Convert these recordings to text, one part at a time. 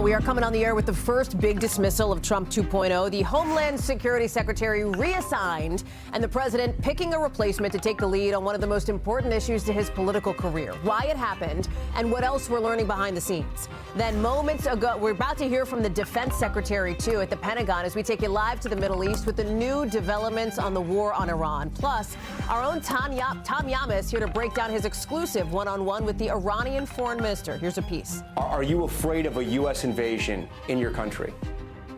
We are coming on the air with the first big dismissal of Trump 2.0. The Homeland Security Secretary reassigned, and the president picking a replacement to take the lead on one of the most important issues to his political career. Why it happened, and what else we're learning behind the scenes. Then moments ago, we're about to hear from the Defense Secretary, too, at the Pentagon as we take you live to the Middle East with the new developments on the war on Iran. Plus, our own Tom Yamas here to break down his exclusive one-on-one with the Iranian foreign minister. Here's a piece. Are you afraid of a U.S. invasion in your country?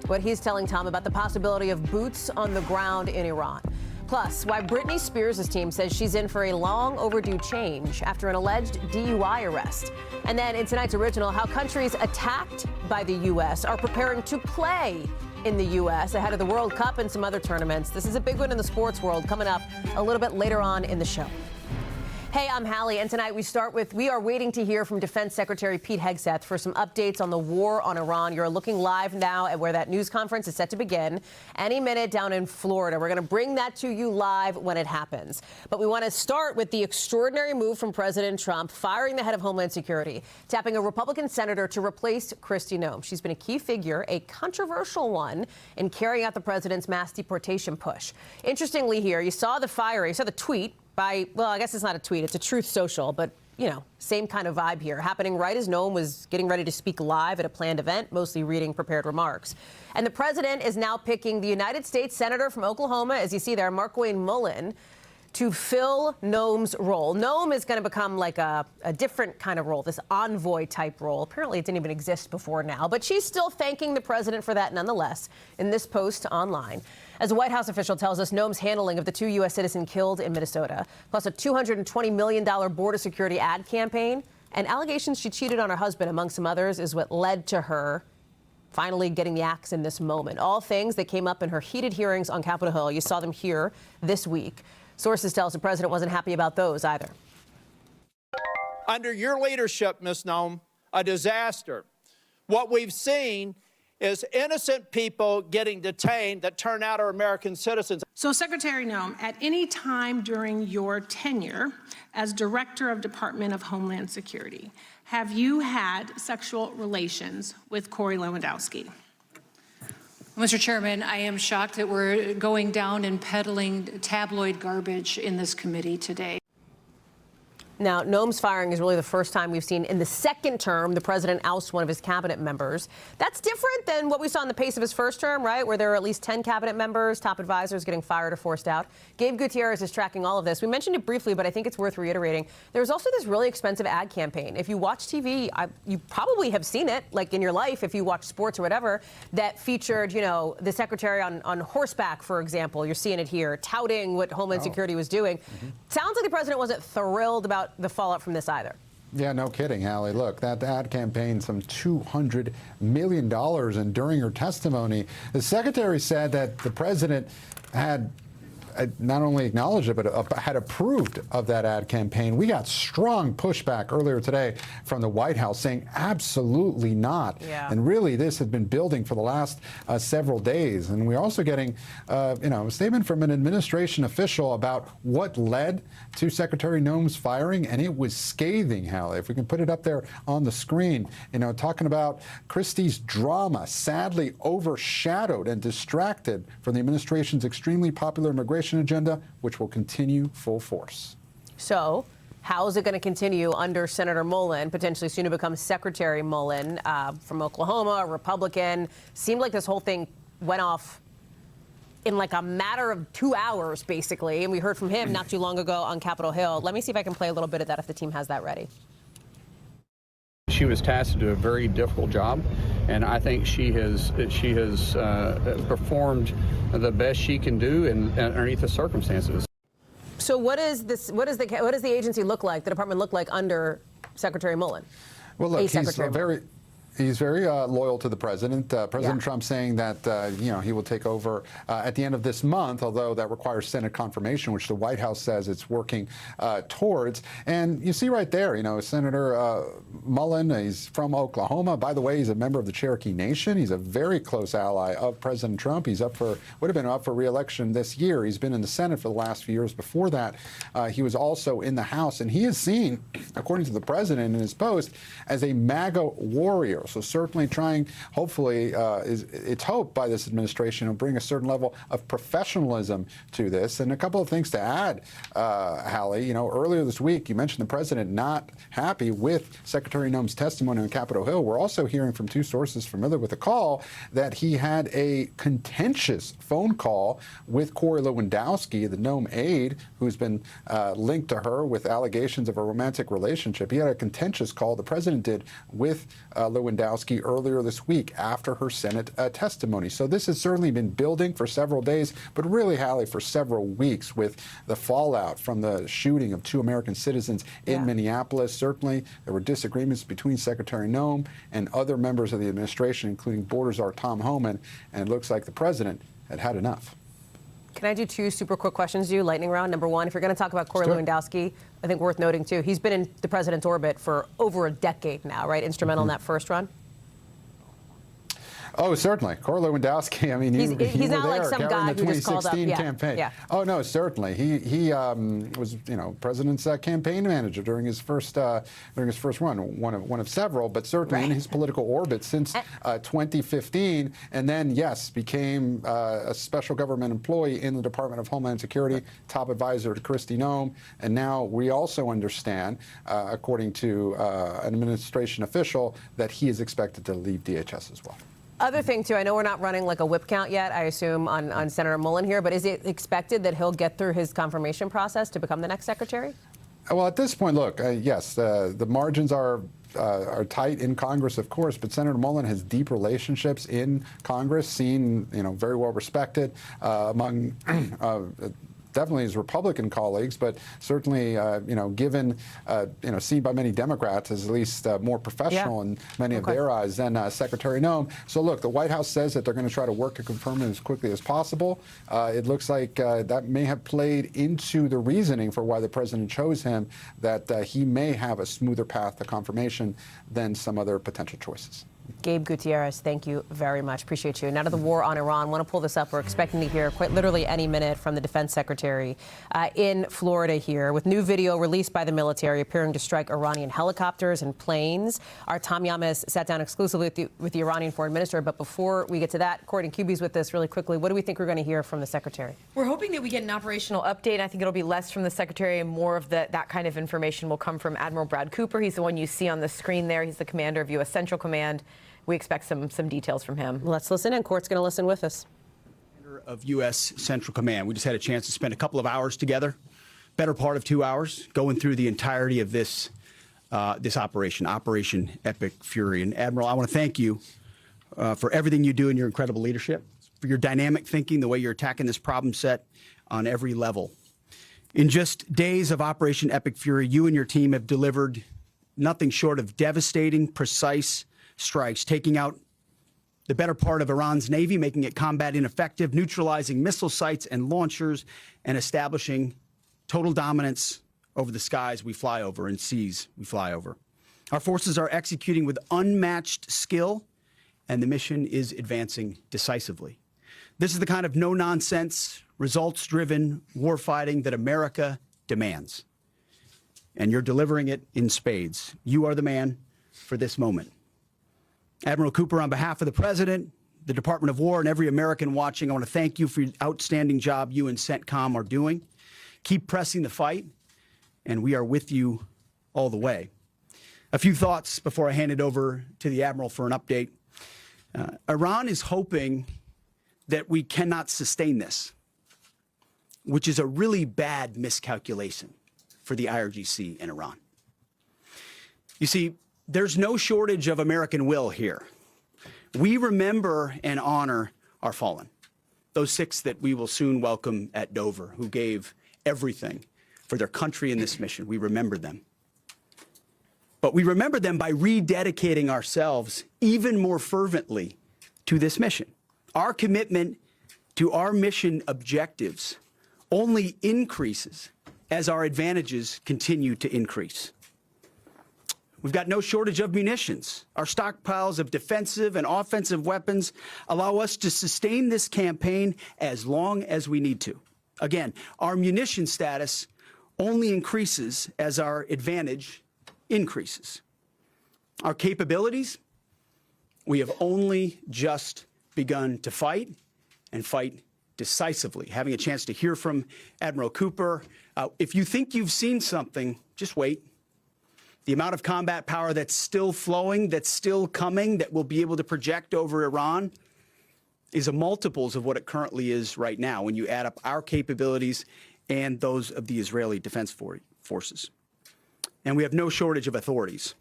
What he's telling Tom about the possibility of boots on the ground in Iran. Plus, why Britney Spears' team says she's in for a long overdue change after an alleged DUI arrest. And then in tonight's original, how countries attacked by the U.S. are preparing to play in the U.S. ahead of the World Cup and some other tournaments. This is a big one in the sports world coming up a little bit later on in the show. Hey, I'm Hallie, and tonight we are waiting to hear from Defense Secretary Pete Hegseth for some updates on the war on Iran. You're looking live now at where that news conference is set to begin any minute down in Florida. We're going to bring that to you live when it happens. But we want to start with the extraordinary move from President Trump firing the head of Homeland Security, tapping a Republican senator to replace Kristi Noem. She's been a key figure, a controversial one, in carrying out the president's mass deportation push. Interestingly here, you saw the tweet by, well, I guess it's not a tweet, it's a Truth Social, but, you know, same kind of vibe here, happening right as Noem was getting ready to speak live at a planned event, mostly reading prepared remarks. And the president is now picking the United States Senator from Oklahoma, as you see there, Markwayne Mullin, to fill Noem's role. Noem is going to become like a different kind of role, this envoy-type role. Apparently, it didn't even exist before now, but she's still thanking the president for that nonetheless in this post online. As a White House official tells us, Noem's handling of the 2 U.S. citizens killed in Minnesota, plus a $220 million border security ad campaign, and allegations she cheated on her husband, among some others, is what led to her finally getting the axe in this moment. All things that came up in her heated hearings on Capitol Hill. You saw them here this week. Sources tell us the president wasn't happy about those either. Under your leadership, Ms. Noem, a disaster. What we've seen is innocent people getting detained that turn out are American citizens. So, Secretary Noem, at any time during your tenure as Director of Department of Homeland Security, have you had sexual relations with Corey Lewandowski? Mr. Chairman, I am shocked that we're going down and peddling tabloid garbage in this committee today. Now, Noem's firing is really the first time we've seen in the second term the president oust one of his cabinet members. That's different than what we saw in the pace of his first term, right, where there were at least 10 cabinet members, top advisors getting fired or forced out. Gabe Gutierrez is tracking all of this. We mentioned it briefly, but I think it's worth reiterating. There was also this really expensive ad campaign. If you watch TV, you probably have seen it, like in your life, if you watch sports or whatever, that featured, you know, the secretary on horseback, for example. You're seeing it here, touting what Homeland Security was doing. Sounds like the president wasn't thrilled about the fallout from this either. Yeah, no kidding, Hallie. Look, that ad campaign, some $200 million, and during her testimony, the secretary said that the president had not only acknowledged it, but had approved of that ad campaign. We got strong pushback earlier today from the White House saying absolutely not. Yeah. And really, this had been building for the last several days. And we're also getting, a statement from an administration official about what led to Secretary Noem's firing, and it was scathing, Hallie. If we can put it up there on the screen, talking about Kristi's drama sadly overshadowed and distracted from the administration's extremely popular immigration agenda, which will continue full force. So, how is it going to continue under Senator Mullin, potentially soon to become Secretary Mullin from Oklahoma, a Republican? Seemed like this whole thing went off in like a matter of 2 hours, basically. And we heard from him not too long ago on Capitol Hill. Let me see if I can play a little bit of that if the team has that ready. She was tasked to do a very difficult job, and I think she has performed the best she can do underneath the circumstances. So what is this? What does the agency look like? The department look like under Secretary Mullin? Well, look, he's very loyal to the president. President Trump saying that, he will take over at the end of this month, although that requires Senate confirmation, which the White House says it's working towards. And you see right there, Senator Mullin, he's from Oklahoma. By the way, he's a member of the Cherokee Nation. He's a very close ally of President Trump. He's would have been up for re-election this year. He's been in the Senate for the last few years. Before that, he was also in the House. And he is seen, according to the president in his post, as a MAGA warrior. material. So certainly trying, hopefully, it's hoped by this administration will bring a certain level of professionalism to this. And a couple of things to add, Hallie. You know, earlier this week, you mentioned the president not happy with Secretary Noem's testimony on Capitol Hill. We're also hearing from two sources familiar with the call that he had a contentious phone call with Corey Lewandowski, the Noem aide, who's been linked to her with allegations of a romantic relationship. He had a contentious call, the president did, with Lewandowski earlier this week after her Senate testimony. So this has certainly been building for several days, but really, Hallie, for several weeks with the fallout from the shooting of 2 American citizens in Minneapolis. Certainly, there were disagreements between Secretary Noem and other members of the administration, including Border Czar Tom Homan, and it looks like the president had had enough. Can I do 2 super quick questions to you, lightning round? Number 1, if you're going to talk about Corey Lewandowski, I think worth noting, too, he's been in the president's orbit for over a decade now, right? Instrumental in that first run? Oh, certainly. Corey Lewandowski, I mean, he's not like some guy in the who just called up. 2016 campaign. Yeah. Oh, no, certainly. He was, you know, president's campaign manager during his first run, one of several, but certainly in his political orbit since 2015, and then, yes, became a special government employee in the Department of Homeland Security, top advisor to Kristi Noem, and now we also understand, according to an administration official, that he is expected to leave DHS as well. Other thing, too, I know we're not running like a whip count yet, I assume, on Senator Mullen here, but is it expected that he'll get through his confirmation process to become the next secretary? Well, at this point, look, yes, the margins are tight in Congress, of course, but Senator Mullen has deep relationships in Congress, seen, you know, very well respected among definitely his Republican colleagues, but certainly, you know, given, you know, seen by many Democrats as at least more professional in many of their eyes than Secretary Noem. So look, the White House says that they're going to try to work to confirm it as quickly as possible. It looks like that may have played into the reasoning for why the president chose him, that he may have a smoother path to confirmation than some other potential choices. Gabe Gutierrez, thank you very much. Appreciate you. Now to the war on Iran. I want to pull this up. We're expecting to hear quite literally any minute from the defense secretary in Florida here, with new video released by the military appearing to strike Iranian helicopters and planes. Our Tom Yamas sat down exclusively with the Iranian foreign minister. But before we get to that, Courtney Cuby's with us really quickly. What do we think we're going to hear from the secretary? We're hoping that we get an operational update. I think it'll be less from the secretary and more of that kind of information will come from Admiral Brad Cooper. He's the one you see on the screen there. He's the commander of U.S. Central Command. We expect some details from him. Let's listen in. Court's going to listen with us. Of U.S. Central Command. We just had a chance to spend a couple of hours together, better part of 2 hours, going through the entirety of this operation, Operation Epic Fury. And Admiral, I want to thank you for everything you do and your incredible leadership, for your dynamic thinking, the way you're attacking this problem set on every level. In just days of Operation Epic Fury, you and your team have delivered nothing short of devastating, precise strikes, taking out the better part of Iran's Navy, making it combat ineffective, neutralizing missile sites and launchers, and establishing total dominance over the skies we fly over and seas we fly over. Our forces are executing with unmatched skill, and the mission is advancing decisively. This is the kind of no-nonsense, results-driven warfighting that America demands. And you're delivering it in spades. You are the man for this moment. Admiral Cooper, on behalf of the President, the Department of War, and every American watching, I want to thank you for your outstanding job you and CENTCOM are doing. Keep pressing the fight, and we are with you all the way. A few thoughts before I hand it over to the Admiral for an update. Iran is hoping that we cannot sustain this, which is a really bad miscalculation for the IRGC and Iran. You see, there's no shortage of American will here. We remember and honor our fallen, those 6 that we will soon welcome at Dover, who gave everything for their country in this mission. We remember them. But we remember them by rededicating ourselves even more fervently to this mission. Our commitment to our mission objectives only increases as our advantages continue to increase. We've got no shortage of munitions. Our stockpiles of defensive and offensive weapons allow us to sustain this campaign as long as we need to. Again, our munition status only increases as our advantage increases. Our capabilities, We have only just begun to fight, and fight decisively. Having a chance to hear from Admiral Cooper. If you think you've seen something, just wait. The amount of combat power that's still flowing, that's still coming, that we'll be able to project over Iran is a multiples of what it currently is right now when you add up our capabilities and those of the Israeli Defense Forces. And we have no shortage of authorities.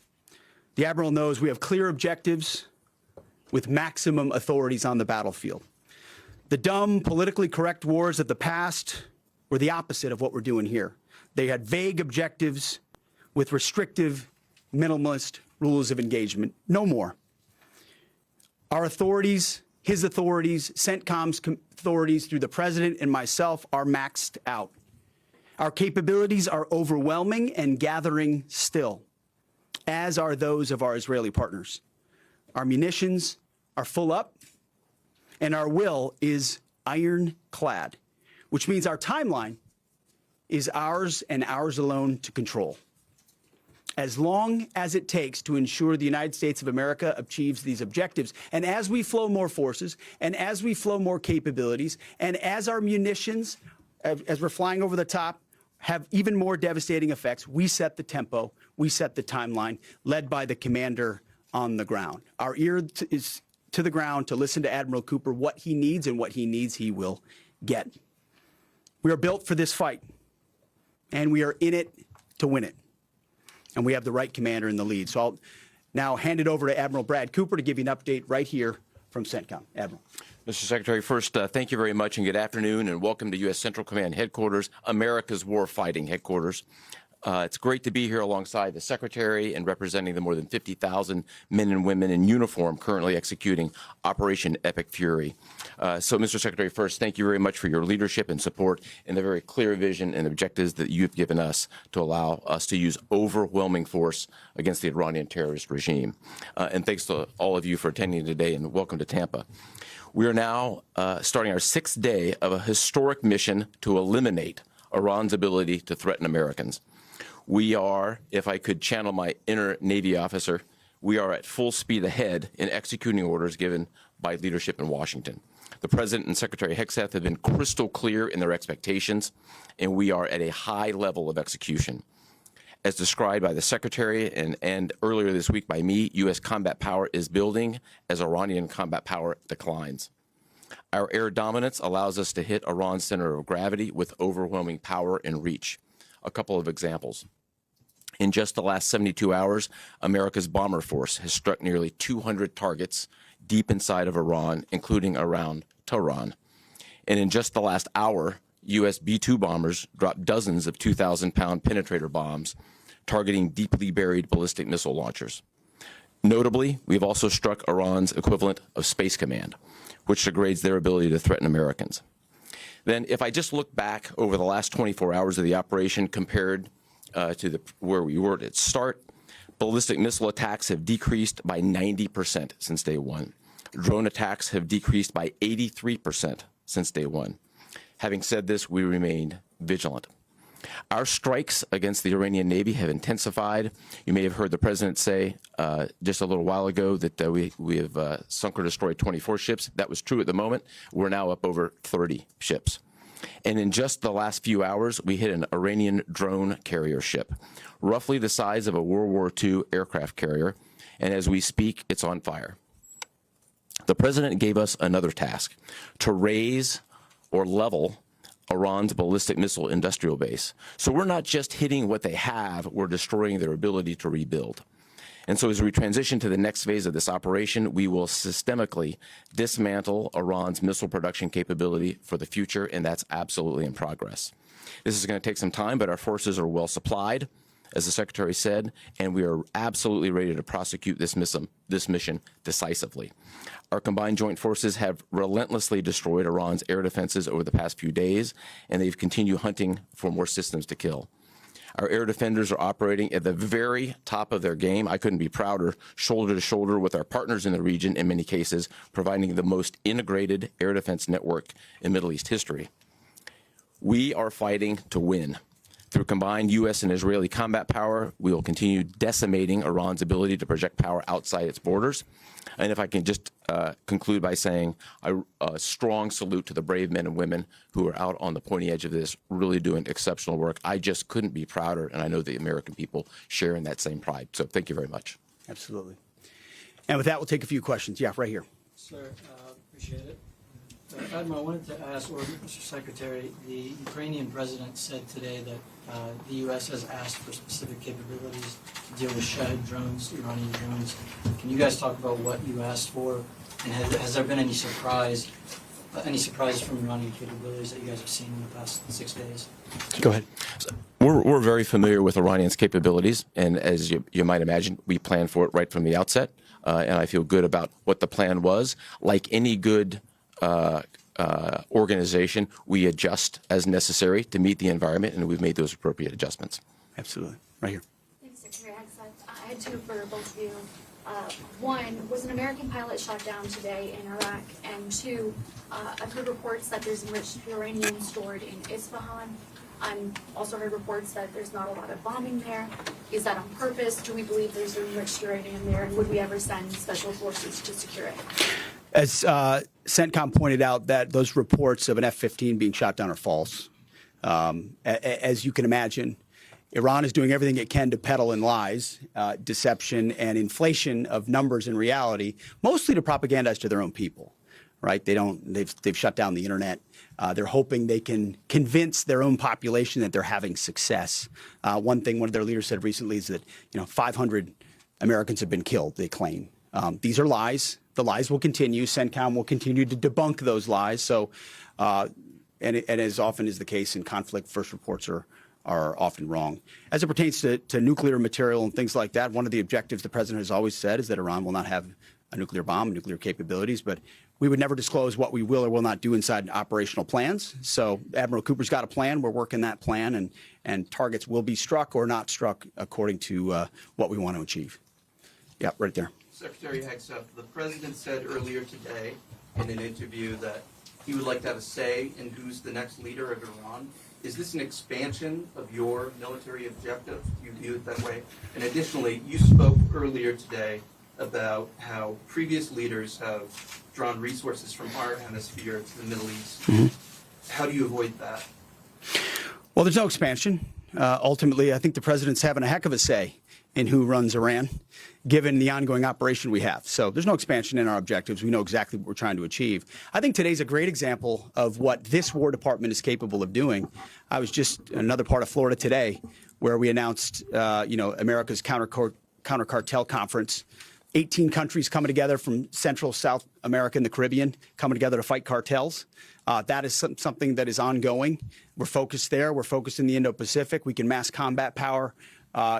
The Admiral knows we have clear objectives with maximum authorities on the battlefield. The dumb, politically correct wars of the past were the opposite of what we're doing here. They had vague objectives with restrictive, minimalist rules of engagement. No more. Our authorities, his authorities, CENTCOM's authorities through the president and myself are maxed out. Our capabilities are overwhelming and gathering still, as are those of our Israeli partners. Our munitions are full up, and our will is ironclad, which means our timeline is ours and ours alone to control. As long as it takes to ensure the United States of America achieves these objectives. And as we flow more forces, and as we flow more capabilities, and as our munitions, as we're flying over the top, have even more devastating effects, we set the tempo, we set the timeline, led by the commander on the ground. Our ear is to the ground to listen to Admiral Cooper. What he needs and what he needs, he will get. We are built for this fight, and we are in it to win it. And we have the right commander in the lead. So I'll now hand it over to Admiral Brad Cooper to give you an update right here from CENTCOM. Admiral. Mr. Secretary, first, thank you very much and good afternoon, and welcome to U.S. Central Command Headquarters, America's Warfighting Headquarters. It's great to be here alongside the Secretary and representing the more than 50,000 men and women in uniform currently executing Operation Epic Fury. So, Mr. Secretary, first, thank you very much for your leadership and support and the very clear vision and objectives that you've given us to allow us to use overwhelming force against the Iranian terrorist regime. And thanks to all of you for attending today, and welcome to Tampa. We are now starting our 6th day of a historic mission to eliminate Iran's ability to threaten Americans. We are, if I could channel my inner Navy officer, we are at full speed ahead in executing orders given by leadership in Washington. The President and Secretary Hegseth have been crystal clear in their expectations, and we are at a high level of execution. As described by the Secretary and earlier this week by me, U.S. combat power is building as Iranian combat power declines. Our air dominance allows us to hit Iran's center of gravity with overwhelming power and reach. A couple of examples. In just the last 72 hours, America's bomber force has struck nearly 200 targets deep inside of Iran, including around Tehran. And in just the last hour, U.S. B-2 bombers dropped dozens of 2,000-pound penetrator bombs targeting deeply buried ballistic missile launchers. Notably, we've also struck Iran's equivalent of Space Command, which degrades their ability to threaten Americans. Then, if I just look back over the last 24 hours of the operation compared to where we were at its start, ballistic missile attacks have decreased by 90% since day one. Drone attacks have decreased by 83% since day one. Having said this, we remain vigilant. Our strikes against the Iranian Navy have intensified. You may have heard the President say just a little while ago that we have sunk or destroyed 24 ships. That was true at the moment. We're now up over 30 ships. And in just the last few hours, we hit an Iranian drone carrier ship, roughly the size of a World War II aircraft carrier. And as we speak, it's on fire. The President gave us another task, to raise or level Iran's ballistic missile industrial base. So we're not just hitting what they have, we're destroying their ability to rebuild. And so as we transition to the next phase of this operation, we will systemically dismantle Iran's missile production capability for the future, and that's absolutely in progress. This is going to take some time, but our forces are well supplied, as the Secretary said, and we are absolutely ready to prosecute this mission decisively. Our combined joint forces have relentlessly destroyed Iran's air defenses over the past few days, and they've continued hunting for more systems to kill. Our air defenders are operating at the very top of their game. I couldn't be prouder, shoulder to shoulder with our partners in the region in many cases, providing the most integrated air defense network in Middle East history. We are fighting to win. Through combined U.S. and Israeli combat power, we will continue decimating Iran's ability to project power outside its borders. And if I can just conclude by saying a strong salute to the brave men and women who are out on the pointy edge of this, really doing exceptional work. I just couldn't be prouder, and I know the American people share in that same pride. So thank you very much. Absolutely. And with that, we'll take a few questions. Yeah, right here. Sir, appreciate it. Admiral, I wanted to ask, or Mr. Secretary, the Ukrainian president said today that the U.S. has asked for specific capabilities to deal with Shahid drones, Iranian drones. Can you guys talk about what you asked for, and has there been any surprises from Iranian capabilities that you guys have seen in the past 6 days? Go ahead. We're very familiar with Iranian's capabilities, and as you might imagine, we planned for it right from the outset, and I feel good about what the plan was. Like any good organization, we adjust as necessary to meet the environment, and we've made those appropriate adjustments. Absolutely. Right here. Thanks, Secretary. I had two for both of you. One, was an American pilot shot down today in Iraq? And two, I've heard reports that there's enriched uranium stored in Isfahan. I've also heard reports that there's not a lot of bombing there. Is that on purpose? Do we believe there's enriched uranium there? And would we ever send special forces to secure it? As CENTCOM pointed out, that those reports of an F-15 being shot down are false. As you can imagine, Iran is doing everything it can to peddle in lies, deception, and inflation of numbers in reality, mostly to propagandize to their own people. Right? They've shut down the internet. They're hoping they can convince their own population that they're having success. One thing one of their leaders said recently is that 500 Americans have been killed, they claim. These are lies. The lies will continue. CENTCOM will continue to debunk those lies. So, and as often is the case in conflict, first reports are often wrong. As it pertains to nuclear material and things like that, one of the objectives the president has always said is that Iran will not have a nuclear bomb, nuclear capabilities, but we would never disclose what we will or will not do inside operational plans. So Admiral Cooper's got a plan. We're working that plan, and targets will be struck or not struck according to what we want to achieve. Yeah, right there. Secretary Hegseth, the president said earlier today in an interview that he would like to have a say in who's the next leader of Iran. Is this an expansion of your military objective? Do you view it that way? And additionally, you spoke earlier today about how previous leaders have drawn resources from our hemisphere to the Middle East. Mm-hmm. How do you avoid that? Well, there's no expansion. Ultimately, I think the president's having a heck of a say in who runs Iran, given the ongoing operation we have. So there's no expansion in our objectives. We know exactly what we're trying to achieve. I think today's a great example of what this War Department is capable of doing. I was just in another part of Florida today where we announced, America's counter-cartel conference. 18 countries coming together from Central, South America, and the Caribbean, coming together to fight cartels. That is something that is ongoing. We're focused there. We're focused in the Indo-Pacific. We can mass combat power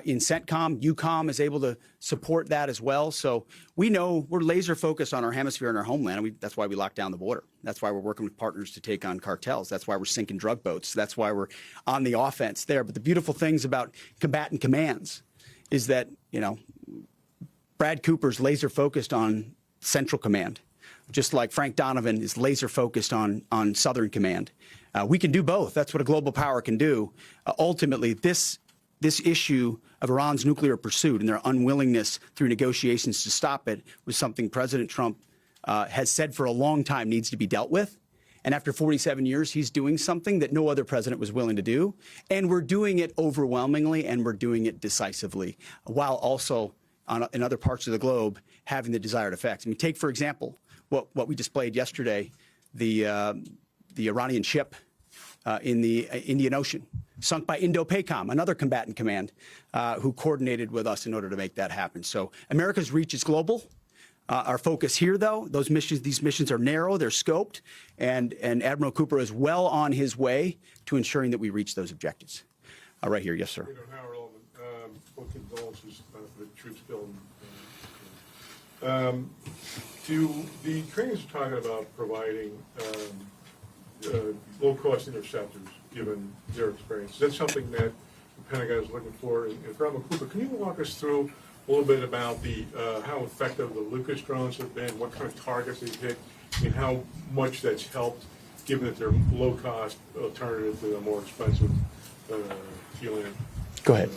in CENTCOM. EUCOM is able to support that as well. So we know we're laser focused on our hemisphere and our homeland. And that's why we locked down the border. That's why we're working with partners to take on cartels. That's why we're sinking drug boats. That's why we're on the offense there. But the beautiful things about combatant commands is that, Brad Cooper's laser focused on Central Command, just like Frank Donovan is laser focused on Southern Command. We can do both. That's what a global power can do. Ultimately, this issue of Iran's nuclear pursuit and their unwillingness through negotiations to stop it was something President Trump has said for a long time needs to be dealt with. And after 47 years, he's doing something that no other president was willing to do. And we're doing it overwhelmingly, and we're doing it decisively, while also in other parts of the globe having the desired effects. I mean, take, for example, what we displayed yesterday, the Iranian ship in the Indian Ocean, sunk by Indo-PACOM, another combatant command, who coordinated with us in order to make that happen. So America's reach is global. Our focus here, though, these missions are narrow, they're scoped, and Admiral Cooper is well on his way to ensuring that we reach those objectives. Right here, yes, sir. What condolences for the troops killed. The Ukrainians are talking about providing low-cost interceptors, given their experience. Is that something that the Pentagon is looking for? And Admiral Cooper, can you walk us through a little bit about how effective the Lucas drones have been, what kind of targets they've hit, and how much that's helped given that they're low-cost alternative to a more expensive helium? Go ahead.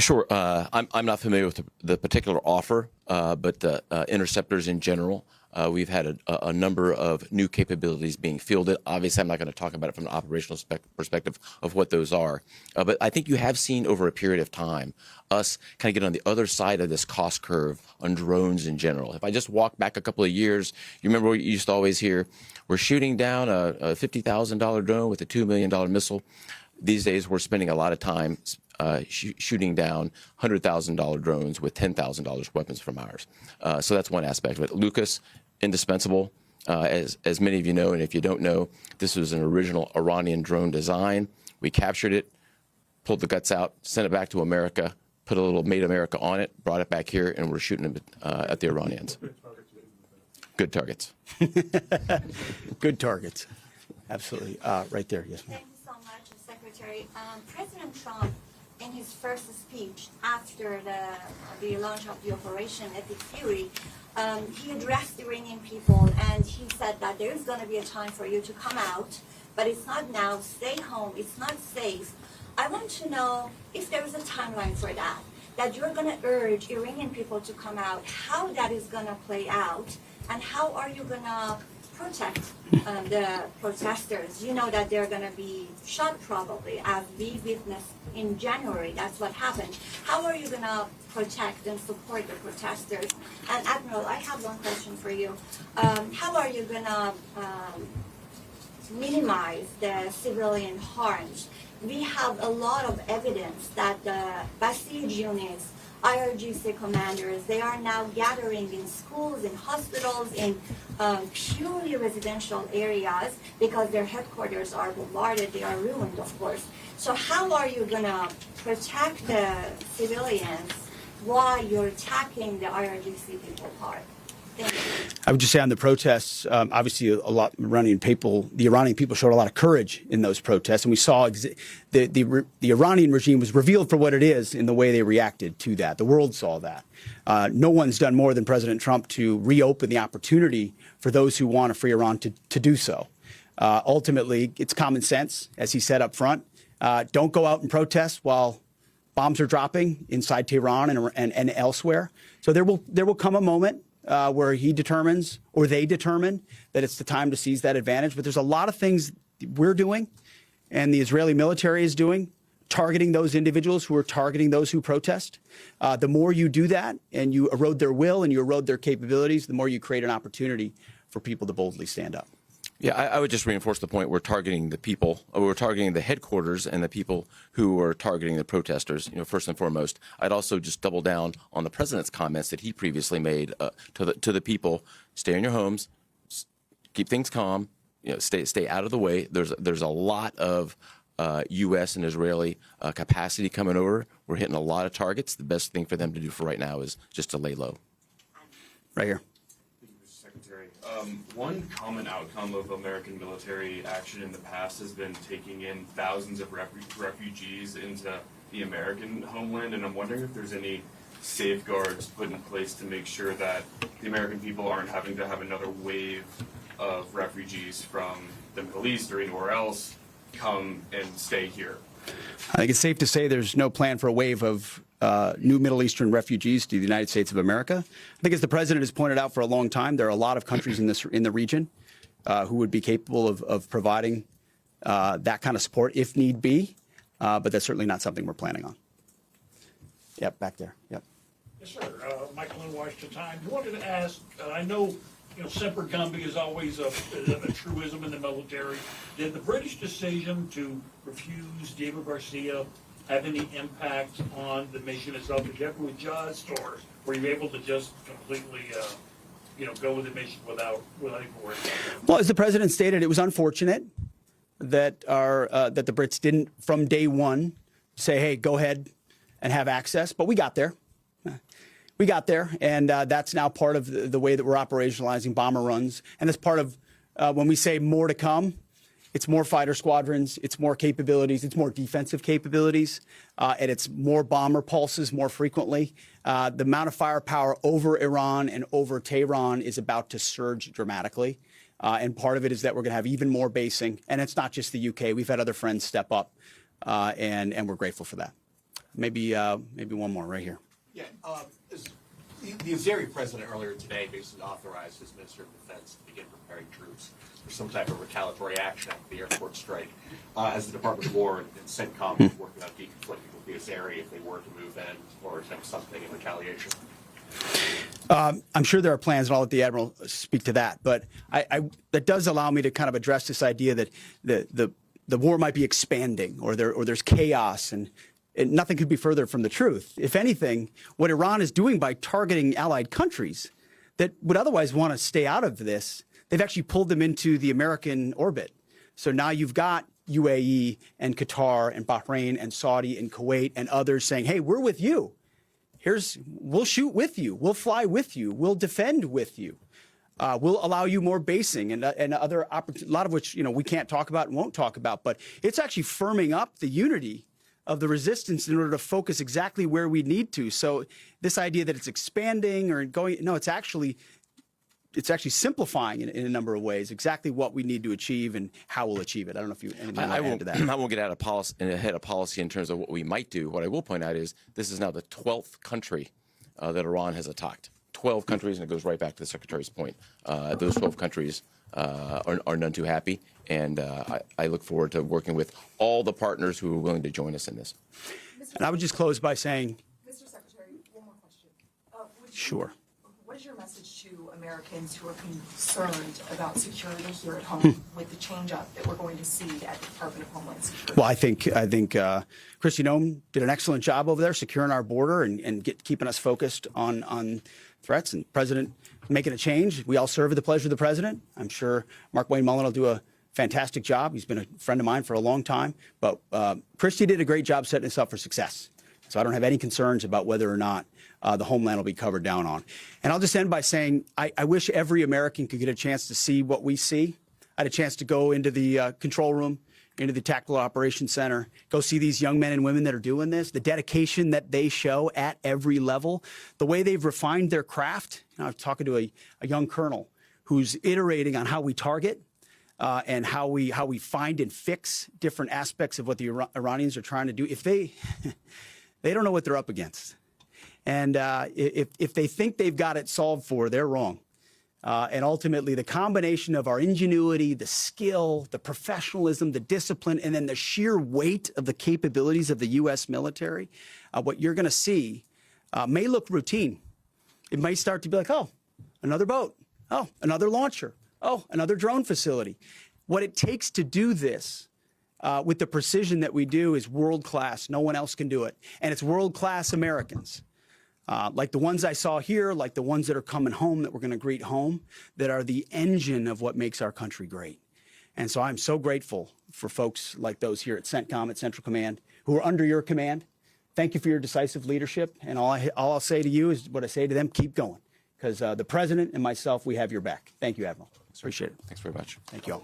Sure. I'm not familiar with the particular offer, but interceptors in general, we've had a number of new capabilities being fielded. Obviously, I'm not going to talk about it from an operational perspective of what those are. But I think you have seen over a period of time us kind of get on the other side of this cost curve on drones in general. If I just walk back a couple of years, you remember what you used to always hear, we're shooting down a $50,000 drone with a $2 million missile. These days, we're spending a lot of time shooting down $100,000 drones with $10,000 weapons from ours. So that's one aspect of it. Lucas, indispensable. As many of you know, and if you don't know, this was an original Iranian drone design. We captured it, pulled the guts out, sent it back to America, put a little Made America on it, brought it back here, and we're shooting it at the Iranians. Good targets. Good targets. Absolutely. Right there, yes, ma'am. Thank you so much, Secretary. President Trump, in his first speech after the launch of the Operation Epic Fury, he addressed the Iranian people and he said that there is going to be a time for you to come out, but it's not now. Stay home. It's not safe. I want to know if there is a timeline for that you're going to urge Iranian people to come out, how that is going to play out, and how are you going to protect the protesters. You know that they're going to be shot probably, as we witnessed in January. That's what happened. How are you going to protect and support the protesters? And Admiral, I have one question for you. How are you going to minimize the civilian harms? We have a lot of evidence that the Basij units, IRGC commanders, they are now gathering in schools, in hospitals, in purely residential areas because their headquarters are bombarded, they are ruined, of course. So how are you going to protect the civilians while you're attacking the IRGC people part? Thank you. I would just say on the protests, obviously the Iranian people showed a lot of courage in those protests, and we saw the Iranian regime was revealed for what it is in the way they reacted to that. The world saw that. No one's done more than President Trump to reopen the opportunity for those who want a free Iran to do so. Ultimately, it's common sense, as he said up front. Don't go out and protest while bombs are dropping inside Tehran and elsewhere. So there will come a moment where he determines, or they determine, that it's the time to seize that advantage. But there's a lot of things we're doing and the Israeli military is doing, targeting those individuals who are targeting those who protest. The more you do that and you erode their will and you erode their capabilities, the more you create an opportunity for people to boldly stand up. Yeah, I would just reinforce the point. We're targeting the people. We're targeting the headquarters and the people who are targeting the protesters, first and foremost. I'd also just double down on the president's comments that he previously made to the people. Stay in your homes, keep things calm, stay out of the way. There's a lot of U.S. and Israeli capacity coming over. We're hitting a lot of targets. The best thing for them to do for right now is just to lay low. Right here. One common outcome of American military action in the past has been taking in thousands of refugees into the American homeland, and I'm wondering if there's any safeguards put in place to make sure that the American people aren't having to have another wave of refugees from the Middle East or anywhere else come and stay here. I think it's safe to say there's no plan for a wave of new Middle Eastern refugees to the United States of America. I think, as the president has pointed out for a long time, there are a lot of countries in the region who would be capable of providing that kind of support if need be, but that's certainly not something we're planning on. Yep, back there. Yep. Yes, sir. Michael in Washington Times. I wanted to ask, I know semper gumby is always a truism in the military. Did the British decision to refuse Diego Garcia have any impact on the mission itself? Did you have to adjust, or were you able to just completely, go with the mission without any worry? Well, as the president stated, it was unfortunate that that the Brits didn't, from day one, say, "Hey, go ahead and have access." But we got there. We got there, and that's now part of the way that we're operationalizing bomber runs. And that's part of when we say more to come. It's more fighter squadrons, it's more capabilities, it's more defensive capabilities, and it's more bomber pulses more frequently. The amount of firepower over Iran and over Tehran is about to surge dramatically. And part of it is that we're going to have even more basing. And it's not just the UK. We've had other friends step up, and we're grateful for that. Maybe one more right here. Yeah, the Azeri president earlier today basically authorized his Minister of Defense to begin preparing troops for some type of retaliatory action after the airport strike. As the Department of War and CENTCOM is working on deconflicting with the Azeri if they were to move in or attempt something in retaliation. I'm sure there are plans, and I'll let the Admiral speak to that. But that does allow me to kind of address this idea that the war might be expanding or there's chaos, and nothing could be further from the truth. If anything, what Iran is doing by targeting allied countries that would otherwise want to stay out of this, they've actually pulled them into the American orbit. So now you've got UAE and Qatar and Bahrain and Saudi and Kuwait and others saying, hey, we're with you. We'll shoot with you. We'll fly with you. We'll defend with you. We'll allow you more basing and other opportunities, a lot of which we can't talk about and won't talk about. But it's actually firming up the unity of the resistance in order to focus exactly where we need to. So this idea that it's expanding or going, no, it's actually simplifying in a number of ways exactly what we need to achieve and how we'll achieve it. I don't know if you anything want to add to that. I won't get ahead of policy in terms of what we might do. What I will point out is this is now the 12th country that Iran has attacked. 12 countries, and it goes right back to the Secretary's point. Those 12 countries are none too happy, and I look forward to working with all the partners who are willing to join us in this. And I would just close by saying, Mr. Secretary, one more question. Sure. What is your message to Americans who are concerned about security here at home with the change-up that we're going to see at the Department of Homeland Security? Well, I think Kristi Noem did an excellent job over there securing our border and keeping us focused on threats, and President making a change. We all serve at the pleasure of the President. I'm sure Mark Wayne Mullen will do a fantastic job. He's been a friend of mine for a long time. But Kristi did a great job setting us up for success. So I don't have any concerns about whether or not the homeland will be covered down on. And I'll just end by saying I wish every American could get a chance to see what we see. I had a chance to go into the control room, into the Tactical Operations Center, go see these young men and women that are doing this, the dedication that they show at every level, the way they've refined their craft. I was talking to a young colonel who's iterating on how we target and how we find and fix different aspects of what the Iranians are trying to do. If they don't know what they're up against. And if they think they've got it solved for, they're wrong. And ultimately, the combination of our ingenuity, the skill, the professionalism, the discipline, and then the sheer weight of the capabilities of the U.S. military, what you're going to see may look routine. It may start to be like, oh, another boat. Oh, another launcher. Oh, another drone facility. What it takes to do this with the precision that we do is world-class. No one else can do it. And it's world-class Americans. Like the ones I saw here, like the ones that are coming home that we're going to greet home, that are the engine of what makes our country great. And so I'm so grateful for folks like those here at CENTCOM, at Central Command, who are under your command. Thank you for your decisive leadership. And all I'll say to you is what I say to them, keep going. Because the President and myself, we have your back. Thank you, Admiral. Appreciate it. Thanks very much. Thank you all.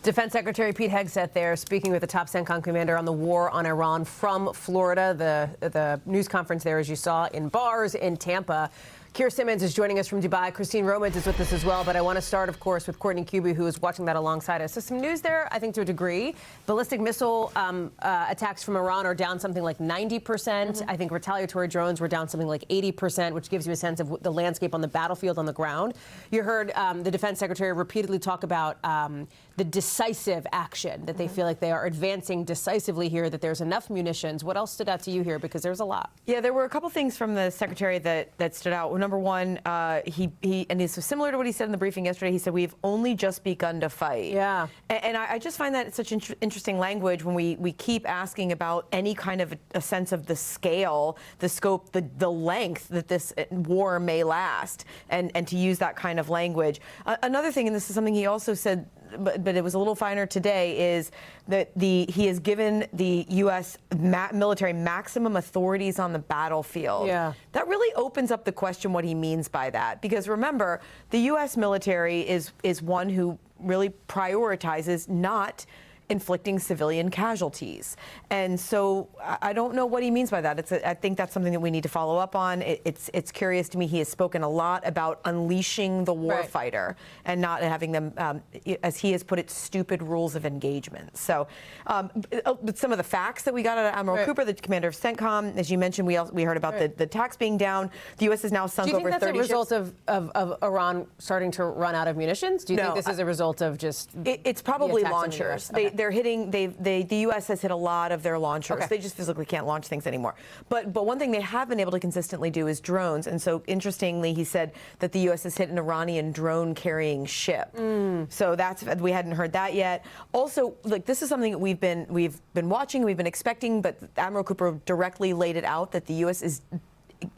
Defense Secretary Pete Hegseth there speaking with the top CENTCOM commander on the war on Iran from Florida. The news conference there, as you saw, in bars in Tampa. Keir Simmons is joining us from Dubai. Kristi Noem is with us as well. But I want to start, of course, with Courtney Kuby, who is watching that alongside us. So some news there, I think, to a degree. Ballistic missile attacks from Iran are down something like 90%. I think retaliatory drones were down something like 80%, which gives you a sense of the landscape on the battlefield on the ground. You heard the Defense Secretary repeatedly talk about the decisive action, that they feel like they are advancing decisively here, that there's enough munitions. What else stood out to you here? Because there's a lot. Yeah, there were a couple things from the Secretary that stood out. Number one, he and this was similar to what he said in the briefing yesterday. He said, we've only just begun to fight. Yeah. And I just find that such interesting language when we keep asking about any kind of a sense of the scale, the scope, the length that this war may last, and to use that kind of language. Another thing, and this is something he also said, but it was a little finer today, is that he has given the U.S. military maximum authorities on the battlefield. Yeah. That really opens up the question what he means by that. Because remember, the U.S. military is one who really prioritizes not inflicting civilian casualties. And so I don't know what he means by that. I think that's something that we need to follow up on. It's curious to me. He has spoken a lot about unleashing the warfighter and not having them, as he has put it, stupid rules of engagement. So but some of the facts that we got out of Admiral Cooper, the commander of CENTCOM, as you mentioned, we heard about the attacks being down. The U.S. has now sunk over 30 ships. Do you think that's a result of Iran starting to run out of munitions? Do you think this is a result of just it's probably launchers. They're hitting. The U.S. has hit a lot of their launchers. They just physically can't launch things anymore. But one thing they have been able to consistently do is drones. And so interestingly, he said that the U.S. has hit an Iranian drone-carrying ship. So we hadn't heard that yet. Also, like, this is something that we've been watching, we've been expecting, but Admiral Cooper directly laid it out that the U.S.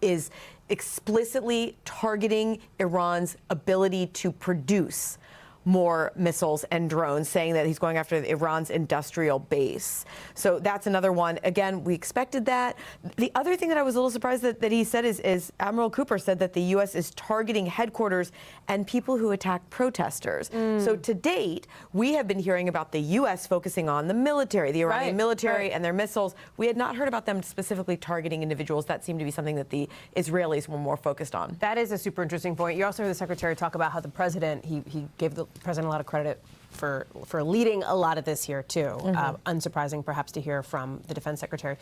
is explicitly targeting Iran's ability to produce more missiles and drones, saying that he's going after Iran's industrial base. So that's another one. Again, we expected that. The other thing that I was a little surprised that he said is Admiral Cooper said that the U.S. is targeting headquarters and people who attack protesters. So to date, we have been hearing about the U.S. focusing on the military, the Iranian military and their missiles. We had not heard about them specifically targeting individuals. That seemed to be something that the Israelis were more focused on. That is a super interesting point. You also heard the Secretary talk about how the President, he gave the President a lot of credit for leading a lot of this here, too. Unsurprising, perhaps, to hear from the Defense Secretary.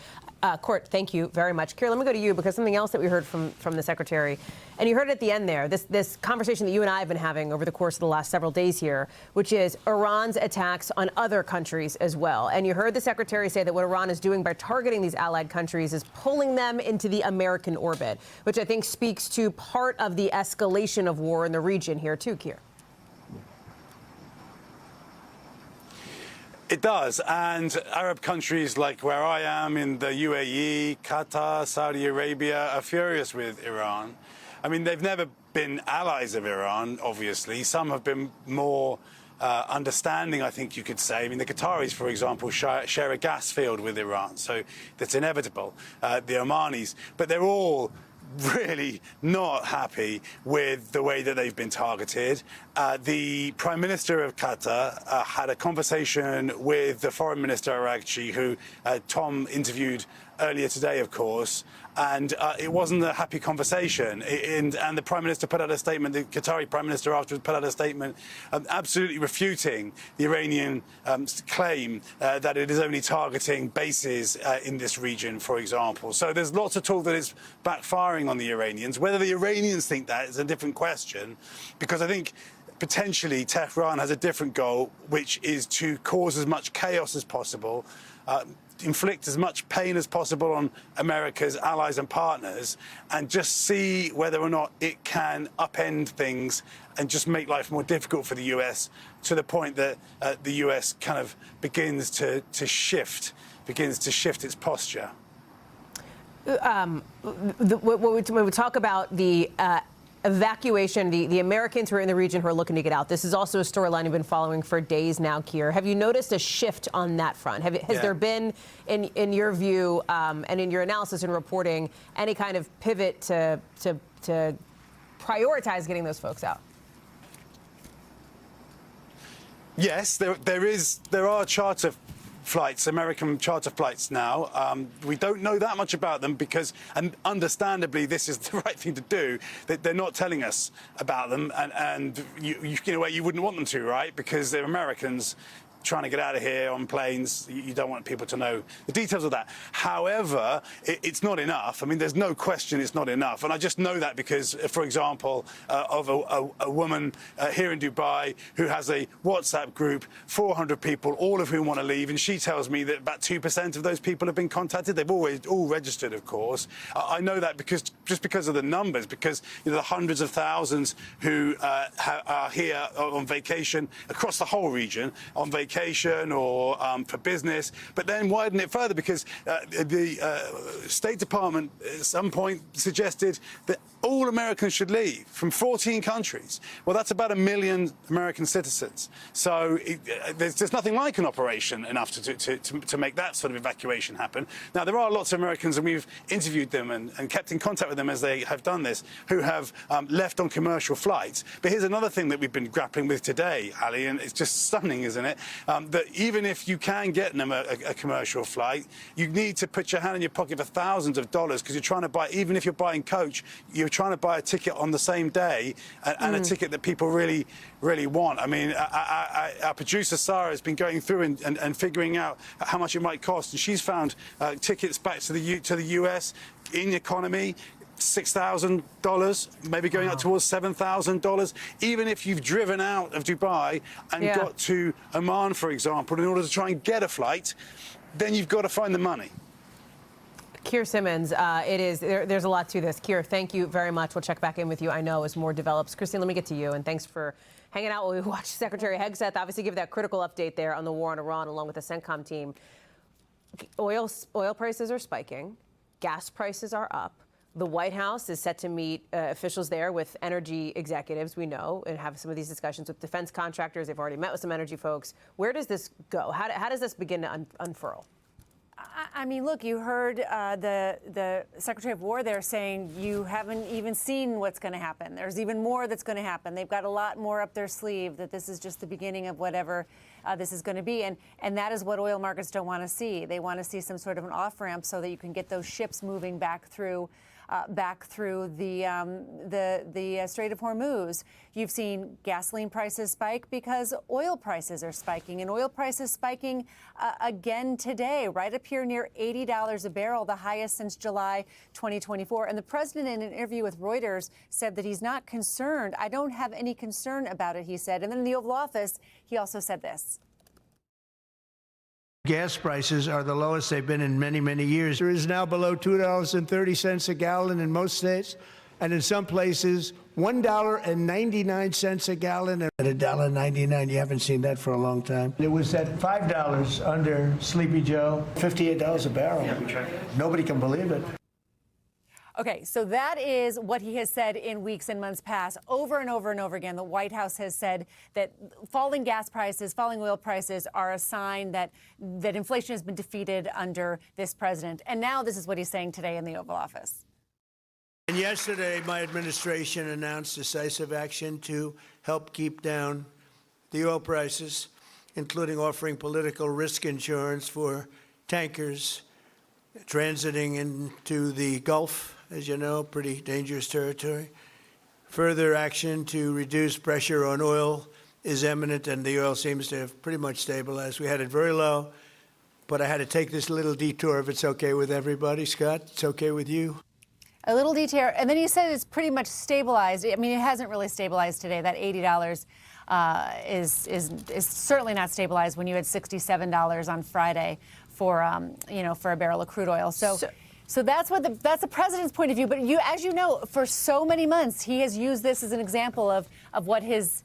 Court, thank you very much. Kira, let me go to you, because something else that we heard from the Secretary, and you heard it at the end there, this conversation that you and I have been having over the course of the last several days here, which is Iran's attacks on other countries as well. And you heard the Secretary say that what Iran is doing by targeting these allied countries is pulling them into the American orbit, which I think speaks to part of the escalation of war in the region here, too, Kira. It does, and Arab countries like where I am in the UAE, Qatar, Saudi Arabia are furious with Iran. I mean, they've never been allies of Iran, obviously. Some have been more understanding, I think you could say. I mean, the Qataris, for example, share a gas field with Iran, so that's inevitable. The Omanis, but they're all really not happy with the way that they've been targeted. The Prime Minister of Qatar had a conversation with the Foreign Minister Araghchi, who Tom interviewed earlier today, of course, and it wasn't a happy conversation. And the Prime Minister put out a statement, the Qatari Prime Minister afterwards put out a statement absolutely refuting the Iranian claim that it is only targeting bases in this region, for example. So there's lots of talk that it's backfiring on the Iranians. Whether the Iranians think that is a different question, because I think potentially Tehran has a different goal, which is to cause as much chaos as possible, inflict as much pain as possible on America's allies and partners, and just see whether or not it can upend things and just make life more difficult for the US, to the point that the US kind of begins to shift its posture. When we talk about the evacuation, the Americans who are in the region who are looking to get out, this is also a storyline you've been following for days now, Keir. Have you noticed a shift on that front? Has there been, in your view and in your analysis and reporting, any kind of pivot to prioritize getting those folks out? Yes, there are charter flights, American charter flights now. We don't know that much about them because, and understandably, this is the right thing to do. That they're not telling us about them, and in a way you wouldn't want them to, right? Because they're Americans trying to get out of here on planes. You don't want people to know the details of that. However, it's not enough. I mean, there's no question it's not enough. And I just know that because, for example, of a woman here in Dubai who has a WhatsApp group, 400 people, all of whom want to leave. And she tells me that about 2% of those people have been contacted. They've always all registered, of course. I know that because of the numbers, because the hundreds of thousands who are here on vacation across the whole region, on vacation or for business, but then widen it further because the State Department at some point suggested that all Americans should leave from 14 countries. Well, that's about 1 million American citizens. So there's nothing like an operation enough to make that sort of evacuation happen. Now, there are lots of Americans, and we've interviewed them and kept in contact with them as they have done this, who have left on commercial flights. But here's another thing that we've been grappling with today, Hallie, and it's just stunning, isn't it? that even if you can get them a commercial flight, you need to put your hand in your pocket for thousands of dollars because you're trying to buy, even if you're buying coach, you're trying to buy a ticket on the same day and a ticket that people really, really want. I mean, our producer Sarah has been going through and figuring out how much it might cost, and she's found tickets back to the US in economy, $6,000, maybe going up towards $7,000. Even if you've driven out of Dubai and got to Oman, for example, in order to try and get a flight, then you've got to find the money. Keir Simmons, there's a lot to this. Keir, thank you very much. We'll check back in with you, I know, as more develops. Christine, let me get to you, and thanks for hanging out while we watch Secretary Hegseth obviously give that critical update there on the war on Iran along with the CENTCOM team. Oil prices are spiking. Gas prices are up. The White House is set to meet officials there with energy executives, we know, and have some of these discussions with defense contractors. They've already met with some energy folks. Where does this go? How does this begin to unfurl? I mean, look, you heard the Secretary of War there saying you haven't even seen what's going to happen. There's even more that's going to happen. They've got a lot more up their sleeve, that this is just the beginning of whatever this is going to be. And that is what oil markets don't want to see. They want to see some sort of an off-ramp so that you can get those ships moving back through the Strait of Hormuz. You've seen gasoline prices spike because oil prices are spiking, and oil prices spiking again today, right up here near $80 a barrel, the highest since July 2024. And the president, in an interview with Reuters, said that he's not concerned. I don't have any concern about it, he said. And then in the Oval Office, he also said this. Gas prices are the lowest they've been in many, many years. It is now below $2.30 a gallon in most states, and in some places, $1.99 a gallon. At $1.99, you haven't seen that for a long time. It was at $5 under Sleepy Joe, $58 a barrel. Yeah, nobody can believe it. Okay, so that is what he has said in weeks and months past. Over and over and over again, the White House has said that falling gas prices, falling oil prices are a sign that inflation has been defeated under this president. And now this is what he's saying today in the Oval Office. And yesterday, my administration announced decisive action to help keep down the oil prices, including offering political risk insurance for tankers transiting into the Gulf. As you know, pretty dangerous territory. Further action to reduce pressure on oil is imminent, and the oil seems to have pretty much stabilized. We had it very low, but I had to take this little detour, if it's okay with everybody. Scott, it's okay with you? A little detour, and then he said it's pretty much stabilized. I mean, it hasn't really stabilized today. That $80 is certainly not stabilized when you had $67 on Friday for a barrel of crude oil. So that's the president's point of view. But as you know, for so many months, he has used this as an example of what his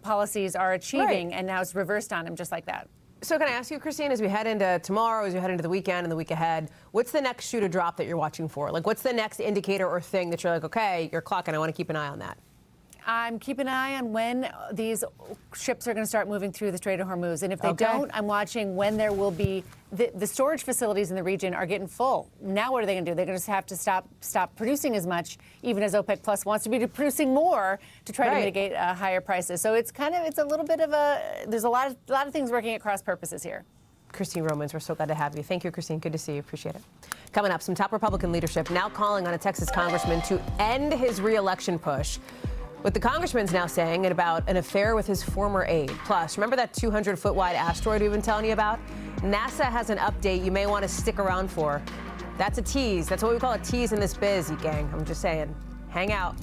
policies are achieving, right. And now it's reversed on him just like that. So can I ask you, Christine, as we head into tomorrow, as we head into the weekend and the week ahead, what's the next shoe to drop that you're watching for? Like, what's the next indicator or thing that you're like, okay, you're clocking, I want to keep an eye on that? I'm keeping an eye on when these ships are going to start moving through the Strait of Hormuz. And if they don't, I'm watching when there will be the storage facilities in the region are getting full. Now what are they going to do? They're going to have to stop producing as much, even as OPEC Plus wants to be producing more to try to mitigate higher prices. So it's a little bit of there's a lot of things working at cross purposes here. Kristi Noem, we're so glad to have you. Thank you, Christine. Good to see you. Appreciate it. Coming up, some top Republican leadership now calling on a Texas congressman to end his re-election push. With the congressman's now saying about an affair with his former aide. Plus, remember that 200-foot wide asteroid we've been telling you about? NASA has an update you may want to stick around for. That's a tease. That's what we call a tease in this biz, gang. I'm just saying. Hang out.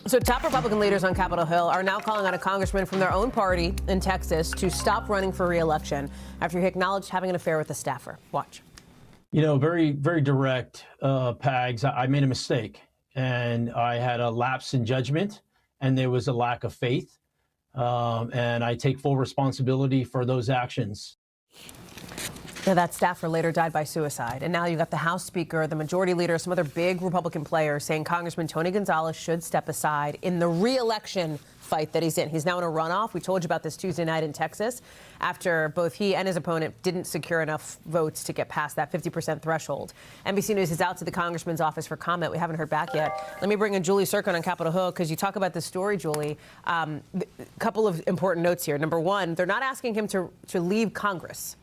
So top Republican leaders on Capitol Hill are now calling on a congressman from their own party in Texas to stop running for re-election after he acknowledged having an affair with a staffer. Watch. You know, very, very direct, Pags. I made a mistake, and I had a lapse in judgment, and there was a lack of faith, and I take full responsibility for those actions. Now, that staffer later died by suicide. And now you've got the House Speaker, the Majority Leader, some other big Republican players saying Congressman Tony Gonzalez should step aside in the re-election fight that he's in. He's now in a runoff. We told you about this Tuesday night in Texas after both he and his opponent didn't secure enough votes to get past that 50% threshold. NBC News is out to the congressman's office for comment. We haven't heard back yet. Let me bring in Julie Sircon on Capitol Hill because you talk about this story, Julie. A couple of important notes here. Number one, they're not asking him to leave Congress.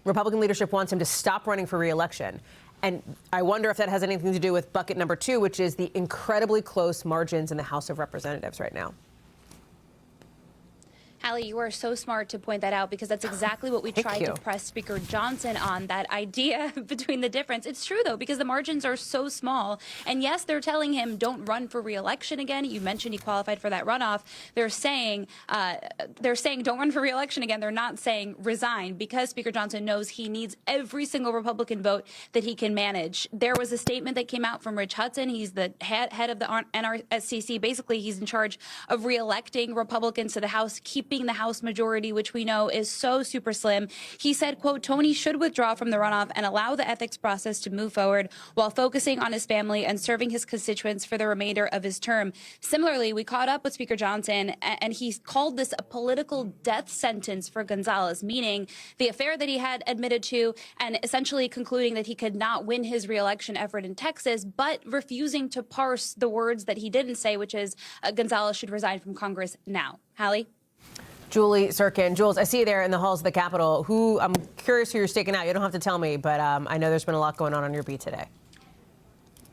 Republican leadership wants him to stop running for re-election. And I wonder if that has anything to do with bucket number two, which is the incredibly close margins in the House of Representatives right now. Hallie, you are so smart to point that out because that's exactly what we tried to press Speaker Johnson on, that idea between the difference. It's true, though, because the margins are so small. And yes, they're telling him don't run for re-election again. You mentioned he qualified for that runoff. They're saying don't run for re-election again. They're not saying resign because Speaker Johnson knows he needs every single Republican vote that he can manage. There was a statement that came out from Rich Hudson. He's the head of the NRSCC. Basically, he's in charge of re-electing Republicans to the House, keeping the House majority, which we know is so super slim. He said, quote, Tony should withdraw from the runoff and allow the ethics process to move forward while focusing on his family and serving his constituents for the remainder of his term. Similarly, we caught up with Speaker Johnson, and he called this a political death sentence for Gonzalez, meaning the affair that he had admitted to and essentially concluding that he could not win his re-election effort in Texas, but refusing to parse the words that he didn't say, which is Gonzalez should resign from Congress now. Hallie? Julie Sircon. Jules, I see you there in the halls of the Capitol. I'm curious who you're staking out. You don't have to tell me, but I know there's been a lot going on your beat today.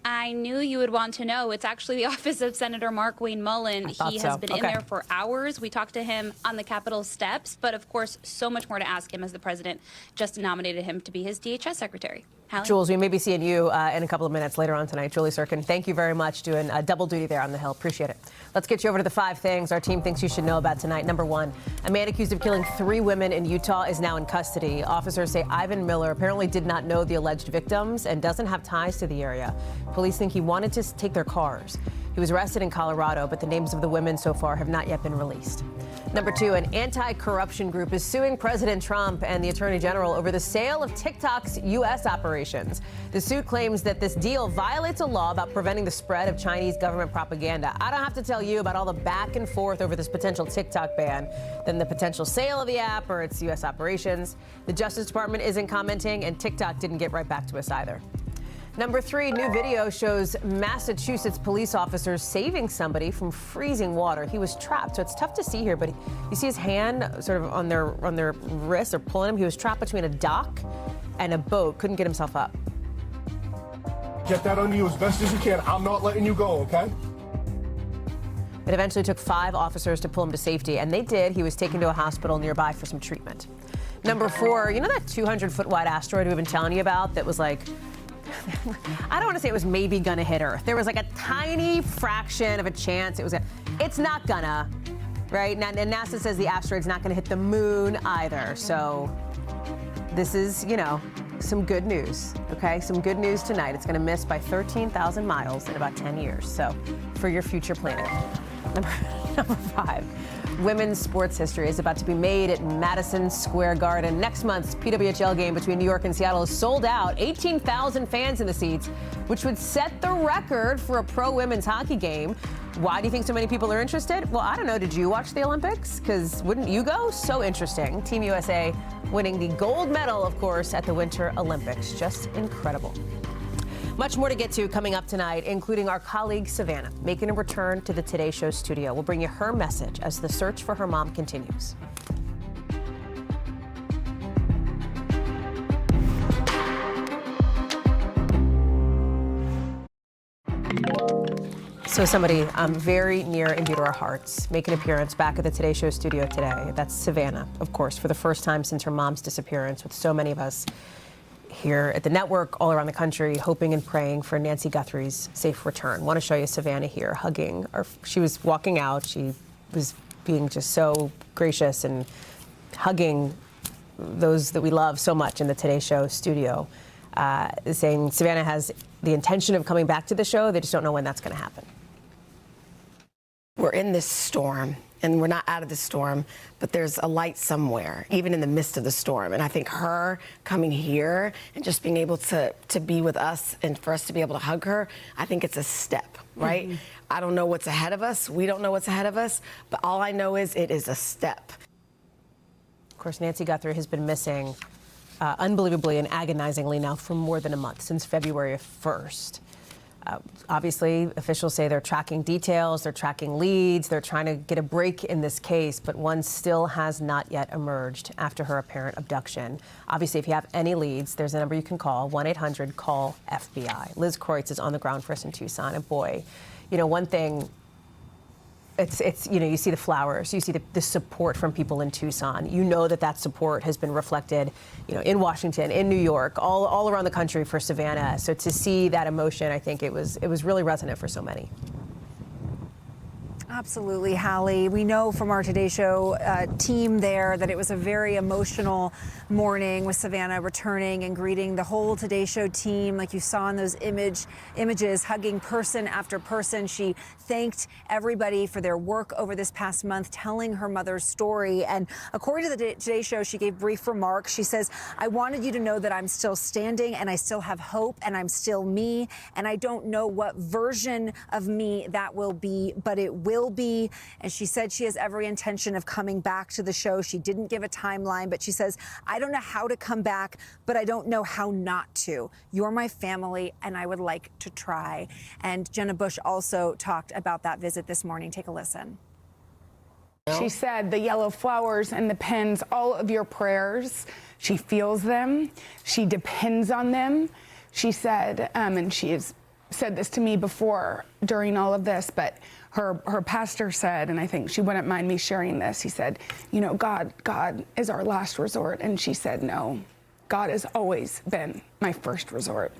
I knew you would want to know. It's actually the office of Senator Mark Wayne Mullen. He has been in there for hours. We talked to him on the Capitol steps, but of course, so much more to ask him as the president just nominated him to be his DHS secretary. Hallie? Jules, we may be seeing you in a couple of minutes later on tonight. Julie Sircon, thank you very much, doing double duty there on the Hill. Appreciate it. Let's get you over to the 5 things our team thinks you should know about tonight. Number 1, a man accused of killing 3 women in Utah is now in custody. Officers say Ivan Miller apparently did not know the alleged victims and doesn't have ties to the area. Police think he wanted to take their cars. He was arrested in Colorado, but the names of the women so far have not yet been released. Number 2, an anti-corruption group is suing President Trump and the Attorney General over the sale of TikTok's U.S. operations. The suit claims that this deal violates a law about preventing the spread of Chinese government propaganda. I don't have to tell you about all the back and forth over this potential TikTok ban, then the potential sale of the app or its U.S. operations. The Justice Department isn't commenting, and TikTok didn't get right back to us either. Number 3, new video shows Massachusetts police officers saving somebody from freezing water. He was trapped, so it's tough to see here, but you see his hand sort of on their wrist. They're pulling him. He was trapped between a dock and a boat. Couldn't get himself up. Get that under you as best as you can. I'm not letting you go, okay? It eventually took 5 officers to pull him to safety, and they did. He was taken to a hospital nearby for some treatment. Number 4, you know that 200-foot wide asteroid we've been telling you about that was like, I don't want to say it was maybe gonna hit Earth. There was like a tiny fraction of a chance it's not gonna, right? And NASA says the asteroid's not gonna hit the moon either. So this is, some good news, okay? Some good news tonight. It's gonna miss by 13,000 miles in about 10 years. So for your future planning. Number 5. Women's sports history is about to be made at Madison Square Garden. Next month's PWHL game between New York and Seattle is sold out. 18,000 fans in the seats, which would set the record for a pro women's hockey game. Why do you think so many people are interested? Well, I don't know. Did you watch the Olympics? Because wouldn't you go? So interesting. Team USA winning the gold medal, of course, at the Winter Olympics. Just incredible. Much more to get to coming up tonight, including our colleague Savannah making a return to the Today Show studio. We'll bring you her message as the search for her mom continues. So somebody very near and dear to our hearts making an appearance back at the Today Show studio today. That's Savannah, of course, for the first time since her mom's disappearance, with so many of us here at the network, all around the country, hoping and praying for Nancy Guthrie's safe return. Want to show you Savannah here hugging. She was walking out. She was being just so gracious and hugging those that we love so much in the Today Show studio, saying Savannah has the intention of coming back to the show. They just don't know when that's going to happen. We're in this storm, and we're not out of the storm, but there's a light somewhere, even in the midst of the storm. And I think her coming here and just being able to be with us and for us to be able to hug her, I think it's a step, right? Mm-hmm. I don't know what's ahead of us. We don't know what's ahead of us, but all I know is it is a step. Of course, Nancy Guthrie has been missing unbelievably and agonizingly now for more than a month, since February 1st. Obviously, officials say they're tracking details, they're tracking leads, they're trying to get a break in this case, but one still has not yet emerged after her apparent abduction. Obviously, if you have any leads, there's a number you can call, 1-800-CALL-FBI. Liz Kreutz is on the ground for us in Tucson, and boy, you know, one thing, it's you know, you see the flowers, you see the support from people in Tucson. You know that support has been reflected, you know, in Washington, in New York, all around the country for Savannah. So to see that emotion, I think it was really resonant for so many. Absolutely, Hallie. We know from our Today Show team there that it was a very emotional morning with Savannah returning and greeting the whole Today Show team, like you saw in those images, hugging person after person. She thanked everybody for their work over this past month, telling her mother's story. And according to the Today Show, she gave brief remarks. She says, "I wanted you to know that I'm still standing and I still have hope and I'm still me. And I don't know what version of me that will be, but it will be." And she said she has every intention of coming back to the show. She didn't give a timeline, but she says, "I don't know how to come back, but I don't know how not to. You're my family, and I would like to try." And Jenna Bush also talked about that visit this morning. Take a listen. She said the yellow flowers and the pens, all of your prayers, she feels them. She depends on them. She said, and she has said this to me before during all of this, but her pastor said, and I think she wouldn't mind me sharing this, he said, you know, God is our last resort. And she said, no, God has always been my first resort.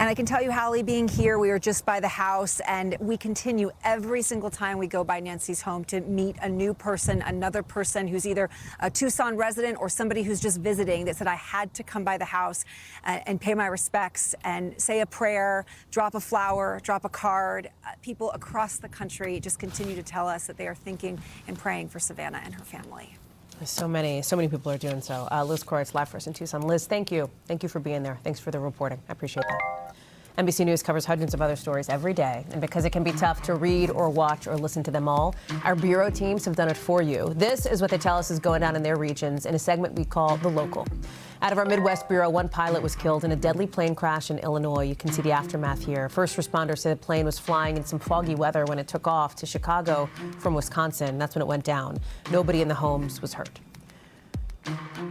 And I can tell you, Hallie, being here, we are just by the house, and we continue every single time we go by Nancy's home to meet a new person, another person who's either a Tucson resident or somebody who's just visiting that said, I had to come by the house and pay my respects and say a prayer, drop a flower, drop a card. People across the country just continue to tell us that they are thinking and praying for Savannah and her family. So many people are doing so. Liz Kreutz, live for us in Tucson. Liz, thank you. Thank you for being there. Thanks for the reporting. I appreciate that. NBC News covers hundreds of other stories every day, and because it can be tough to read or watch or listen to them all, our bureau teams have done it for you. This is what they tell us is going down in their regions in a segment we call The Local. Out of our Midwest bureau, one pilot was killed in a deadly plane crash in Illinois. You can see the aftermath here. First responders say the plane was flying in some foggy weather when it took off to Chicago from Wisconsin. That's when it went down. Nobody in the homes was hurt.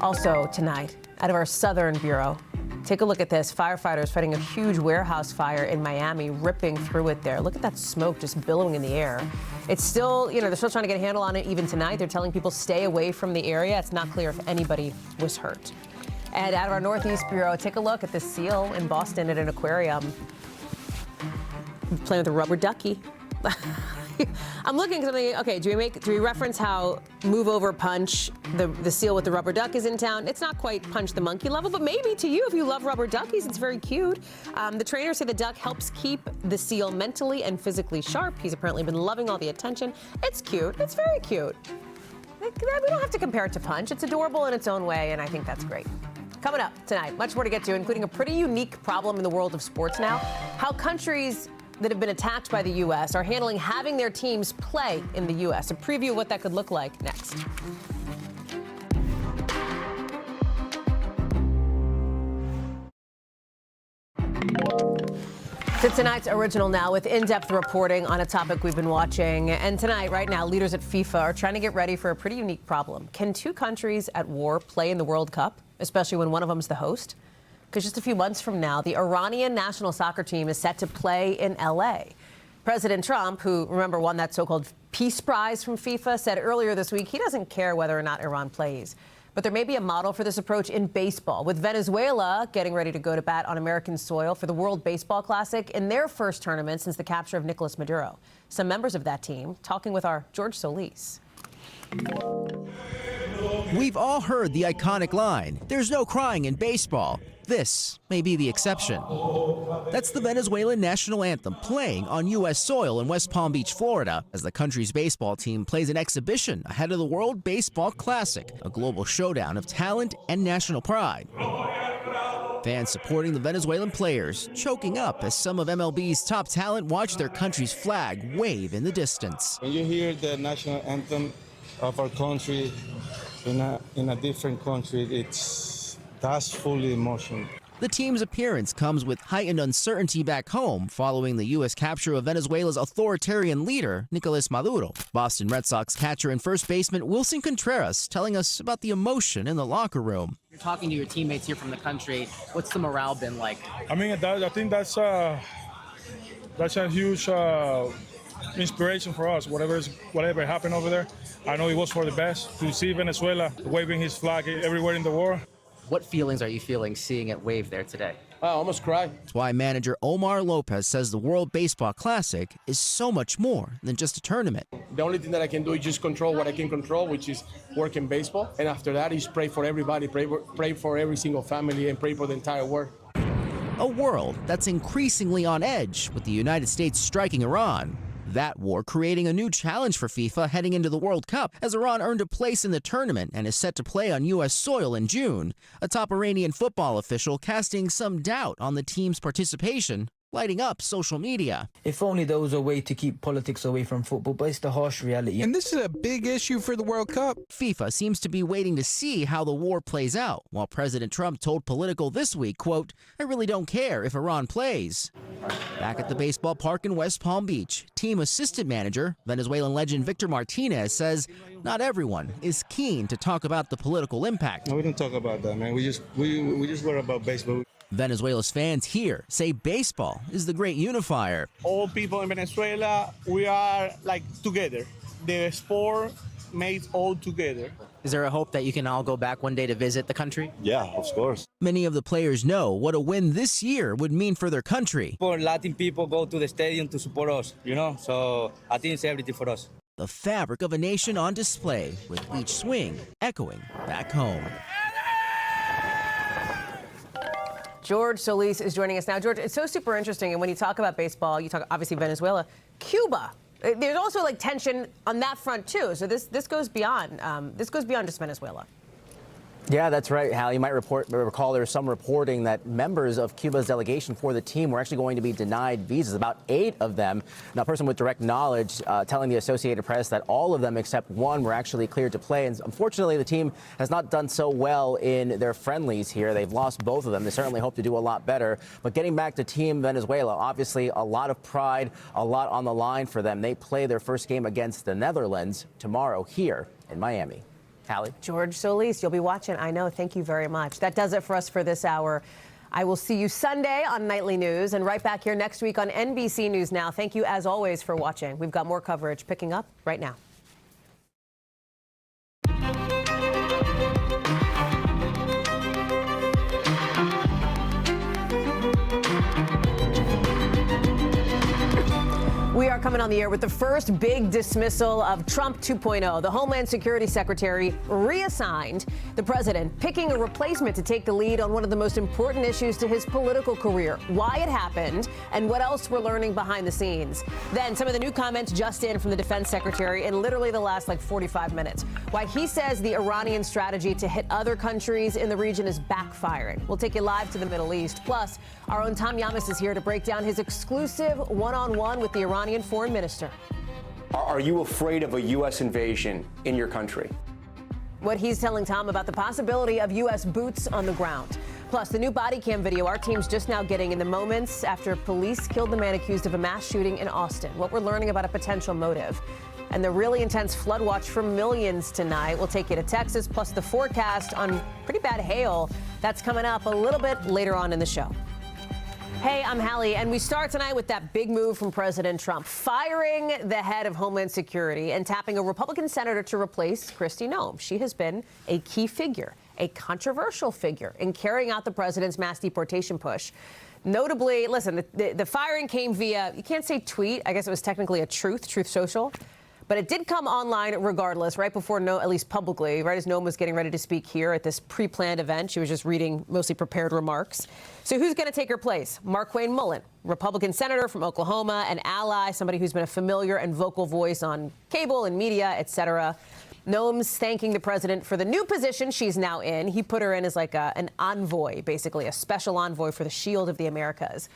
Also tonight, out of our Southern bureau, take a look at this. Firefighters fighting a huge warehouse fire in Miami, ripping through it there. Look at that smoke just billowing in the air. It's still, you know, they're still trying to get a handle on it even tonight. They're telling people stay away from the area. It's not clear if anybody was hurt. And out of our Northeast bureau, take a look at this seal in Boston at an aquarium. Playing with a rubber ducky. I'm looking at something. Okay, do we reference how Move Over Punch, the seal with the rubber duck, is in town? It's not quite Punch the Monkey level, but maybe to you, if you love rubber duckies, it's very cute. The trainers say the duck helps keep the seal mentally and physically sharp. He's apparently been loving all the attention. It's cute. It's very cute. We don't have to compare it to Punch. It's adorable in its own way, and I think that's great. Coming up tonight, much more to get to, including a pretty unique problem in the world of sports now. How countries that have been attacked by the U.S. are handling having their teams play in the U.S. A preview of what that could look like next. To tonight's Original Now with in-depth reporting on a topic we've been watching. And tonight, right now, leaders at FIFA are trying to get ready for a pretty unique problem. Can two countries at war play in the World Cup, especially when one of them's the host? Because just a few months from now, the Iranian national soccer team is set to play in L.A. President Trump, who, remember, won that so-called Peace Prize from FIFA, said earlier this week he doesn't care whether or not Iran plays. But there may be a model for this approach in baseball, with Venezuela getting ready to go to bat on American soil for the World Baseball Classic in their first tournament since the capture of Nicolas Maduro. Some members of that team talking with our George Solis. We've all heard the iconic line, "There's no crying in baseball." this may be the exception. That's the Venezuelan national anthem playing on U.S. soil in West Palm Beach, Florida, as the country's baseball team plays an exhibition ahead of the World Baseball Classic, a global showdown of talent and national pride. Fans supporting the Venezuelan players choking up as some of MLB's top talent watch their country's flag wave in the distance. When you hear the national anthem of our country in a different country, that's fully emotion. The team's appearance comes with heightened uncertainty back home following the U.S. capture of Venezuela's authoritarian leader, Nicolas Maduro. Boston Red Sox catcher and first baseman Wilson Contreras telling us about the emotion in the locker room. You're talking to your teammates here from the country. What's the morale been like? I mean, I think that's a huge inspiration for us. Whatever happened over there, I know it was for the best. To see Venezuela waving his flag everywhere in the world. What feelings are you feeling seeing it wave there today? I almost cried. That's why manager Omar Lopez says the World Baseball Classic is so much more than just a tournament. The only thing that I can do is just control what I can control, which is work in baseball. And after that is pray for everybody, pray for every single family, and pray for the entire world. A world that's increasingly on edge with the United States striking Iran. That war creating a new challenge for FIFA heading into the World Cup, as Iran earned a place in the tournament and is set to play on U.S. soil in June. A top Iranian football official casting some doubt on the team's participation, lighting up social media. If only there was a way to keep politics away from football, but it's the harsh reality. And this is a big issue for the World Cup. FIFA seems to be waiting to see how the war plays out, while President Trump told Politico this week, quote, "I really don't care if Iran plays." Back at the baseball park in West Palm Beach, team assistant manager, Venezuelan legend Victor Martinez, says not everyone is keen to talk about the political impact. No, we don't talk about that, man. We just worry about baseball. Venezuela's fans here say baseball is the great unifier. All people in Venezuela, we are like together. The sport makes all together. Is there a hope that you can all go back one day to visit the country? Yeah, of course. Many of the players know what a win this year would mean for their country. Latin people go to the stadium to support us, so I think it's everything for us. The fabric of a nation on display, with each swing echoing back home. George Solis is joining us now. George, it's so super interesting. And when you talk about baseball, you talk obviously Venezuela, Cuba. There's also like tension on that front too. So this goes beyond just Venezuela. Yeah, that's right, Hallie. You might recall there was some reporting that members of Cuba's delegation for the team were actually going to be denied visas, about 8 of them. Now, a person with direct knowledge telling the Associated Press that all of them except one were actually cleared to play. And unfortunately, the team has not done so well in their friendlies here. They've lost both of them. They certainly hope to do a lot better. But getting back to Team Venezuela, obviously a lot of pride, a lot on the line for them. They play their first game against the Netherlands tomorrow here in Miami. Hallie? George Solis, you'll be watching. I know. Thank you very much. That does it for us for this hour. I will see you Sunday on Nightly News and right back here next week on NBC News Now. Thank you, as always, for watching. We've got more coverage picking up right now. We are coming on the air with the first big dismissal of Trump 2.0. The Homeland Security Secretary reassigned, the president picking a replacement to take the lead on one of the most important issues to his political career, why it happened, and what else we're learning behind the scenes. Then some of the new comments just in from the defense secretary in literally the last 45 minutes. Why he says the Iranian strategy to hit other countries in the region is backfiring. We'll take you live to the Middle East. Plus, our own Tom Yamas is here to break down his exclusive one-on-one with the Iranian foreign minister. Are you afraid of a U.S. invasion in your country? What he's telling Tom about the possibility of U.S. boots on the ground. Plus, the new body cam video our team's just now getting in the moments after police killed the man accused of a mass shooting in Austin. What we're learning about a potential motive. And the really intense flood watch for millions tonight. We'll take you to Texas, plus the forecast on pretty bad hail. That's coming up a little bit later on in the show. Hey, I'm Hallie, and we start tonight with that big move from President Trump, firing the head of Homeland Security and tapping a Republican senator to replace Kristi Noem. She has been a key figure, a controversial figure in carrying out the president's mass deportation push. Notably, listen, the firing came via, you can't say tweet, I guess it was technically a Truth Social. But it did come online regardless, right before, at least publicly, right as Noem was getting ready to speak here at this pre-planned event. She was just reading mostly prepared remarks. So who's going to take her place? Markwayne Mullin, Republican senator from Oklahoma, an ally, somebody who's been a familiar and vocal voice on cable and media, etc. Noem's thanking the president for the new position she's now in. He put her in as like an envoy, basically, a special envoy for the Shield of the Americas.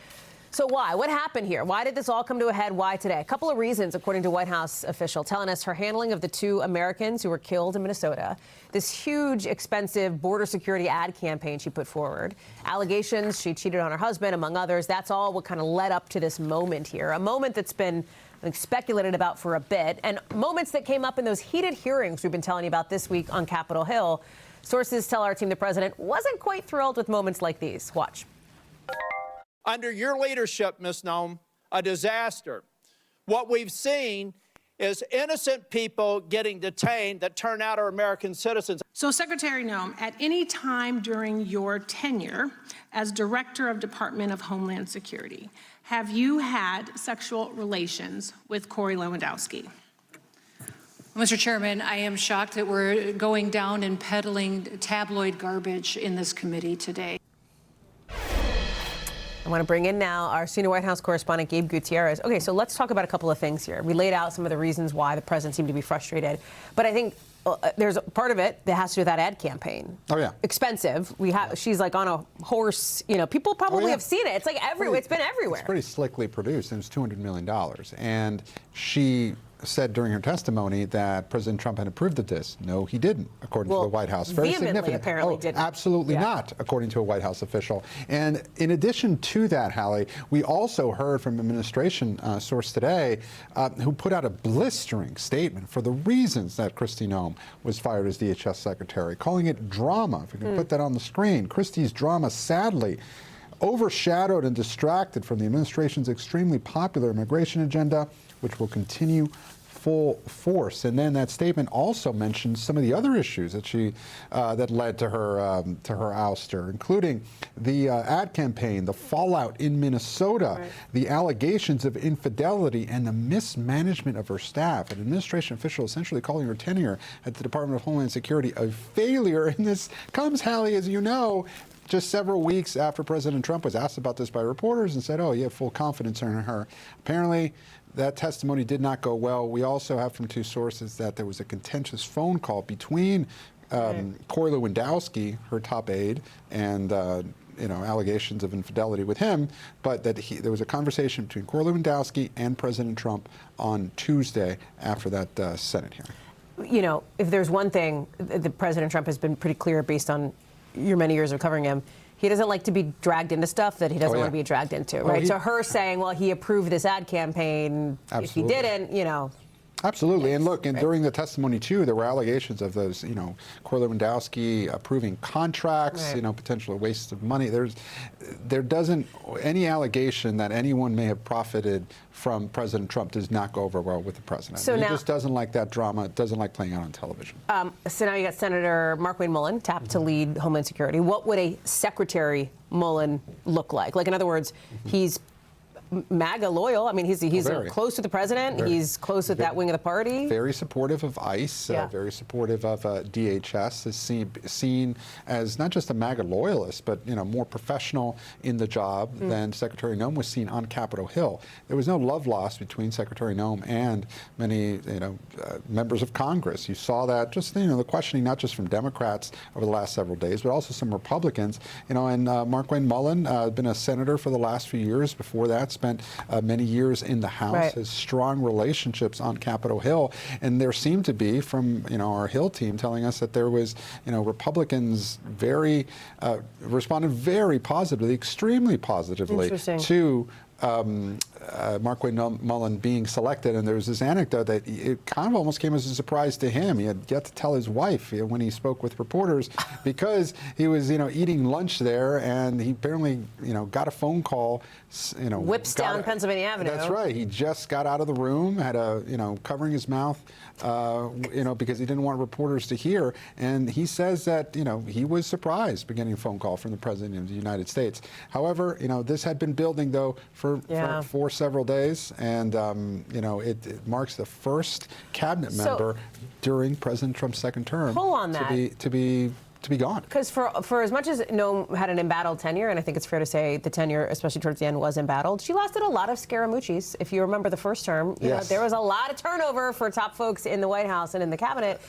So why? What happened here? Why did this all come to a head? Why today? A couple of reasons, according to White House official, telling us her handling of the 2 Americans who were killed in Minnesota, this huge, expensive border security ad campaign she put forward, allegations she cheated on her husband, among others. That's all what kind of led up to this moment here, a moment that's been speculated about for a bit, and moments that came up in those heated hearings we've been telling you about this week on Capitol Hill. Sources tell our team the president wasn't quite thrilled with moments like these. Watch. Under your leadership, Ms. Noem, a disaster. What we've seen is innocent people getting detained that turn out are American citizens. So, Secretary Noem, at any time during your tenure as Director of Department of Homeland Security, have you had sexual relations with Corey Lewandowski? Mr. Chairman, I am shocked that we're going down and peddling tabloid garbage in this committee today. I want to bring in now our senior White House correspondent, Gabe Gutierrez. Okay, so let's talk about a couple of things here. We laid out some of the reasons why the president seemed to be frustrated, but I think there's a part of it that has to do with that ad campaign. Oh, yeah. Expensive. She's like on a horse. You know, people probably have seen it. It's like everywhere. It's been everywhere. It's pretty slickly produced, and it's $200 million. And she said during her testimony that President Trump had approved of this. No, he didn't, according to the White House. Very significant. Apparently didn't. Absolutely not, according to a White House official. And in addition to that, Hallie, we also heard from an administration source today who put out a blistering statement for the reasons that Kristi Noem was fired as DHS secretary, calling it drama. If we can put that on the screen. Kristi's drama, sadly, overshadowed and distracted from the administration's extremely popular immigration agenda, which will continue full force. And then that statement also mentions some of the other issues that that led to her ouster, including the ad campaign, the fallout in Minnesota, the allegations of infidelity, and the mismanagement of her staff. An administration official essentially calling her tenure at the Department of Homeland Security a failure. And this comes, Hallie, as you know, just several weeks after President Trump was asked about this by reporters and said, oh, you have full confidence in her. Apparently, that testimony did not go well. We also have from 2 sources that there was a contentious phone call between Corey Lewandowski, her top aide, and allegations of infidelity with him, but that there was a conversation between Corey Lewandowski and President Trump on Tuesday after that Senate hearing. You know, if there's one thing that President Trump has been pretty clear based on your many years of covering him, he doesn't like to be dragged into stuff that he doesn't want to be dragged into, right? So her saying, well, he approved this ad campaign. Absolutely. If he didn't, you know. Absolutely. Yes, and look, and during the testimony, too, there were allegations of those, Corey Lewandowski approving contracts, potential waste of money. There doesn't, any allegation that anyone may have profited from President Trump does not go over well with the president. So he just doesn't like that drama, doesn't like playing out on television. So now you got Senator Markwayne Mullin tapped to lead Homeland Security. What would a Secretary Mullin look like? Like, in other words, he's MAGA loyal. I mean, he's close to the president. He's close with that wing of the party. Very supportive of ICE. Very supportive of DHS. Is seen as not just a MAGA loyalist, but more professional in the job than Secretary Noem was seen on Capitol Hill. There was no love lost between Secretary Noem and many members of Congress. You saw that just the questioning not just from Democrats over the last several days, but also some Republicans. And Markwayne Mullin been a senator for the last few years. Before that, spent many years in the House, has strong relationships on Capitol Hill, and there seemed to be, from our Hill team telling us that there was, Republicans responded very positively, extremely positively to Markwayne Mullin being selected. And there was this anecdote that it kind of almost came as a surprise to him. He had yet to tell his wife when he spoke with reporters because he was eating lunch there, and he apparently got a phone call. Whips down Pennsylvania Avenue. That's right. He just got out of the room, had covering his mouth, because he didn't want reporters to hear. And he says that he was surprised getting a phone call from the President of the United States. However, this had been building though for several days, and it marks the first cabinet member during President Trump's second term to be gone. Because for as much as Noem had an embattled tenure, and I think it's fair to say the tenure, especially towards the end, was embattled, she lasted a lot of scaramucci's. If you remember the first term, you know, there was a lot of turnover for top folks in the White House and in the cabinet.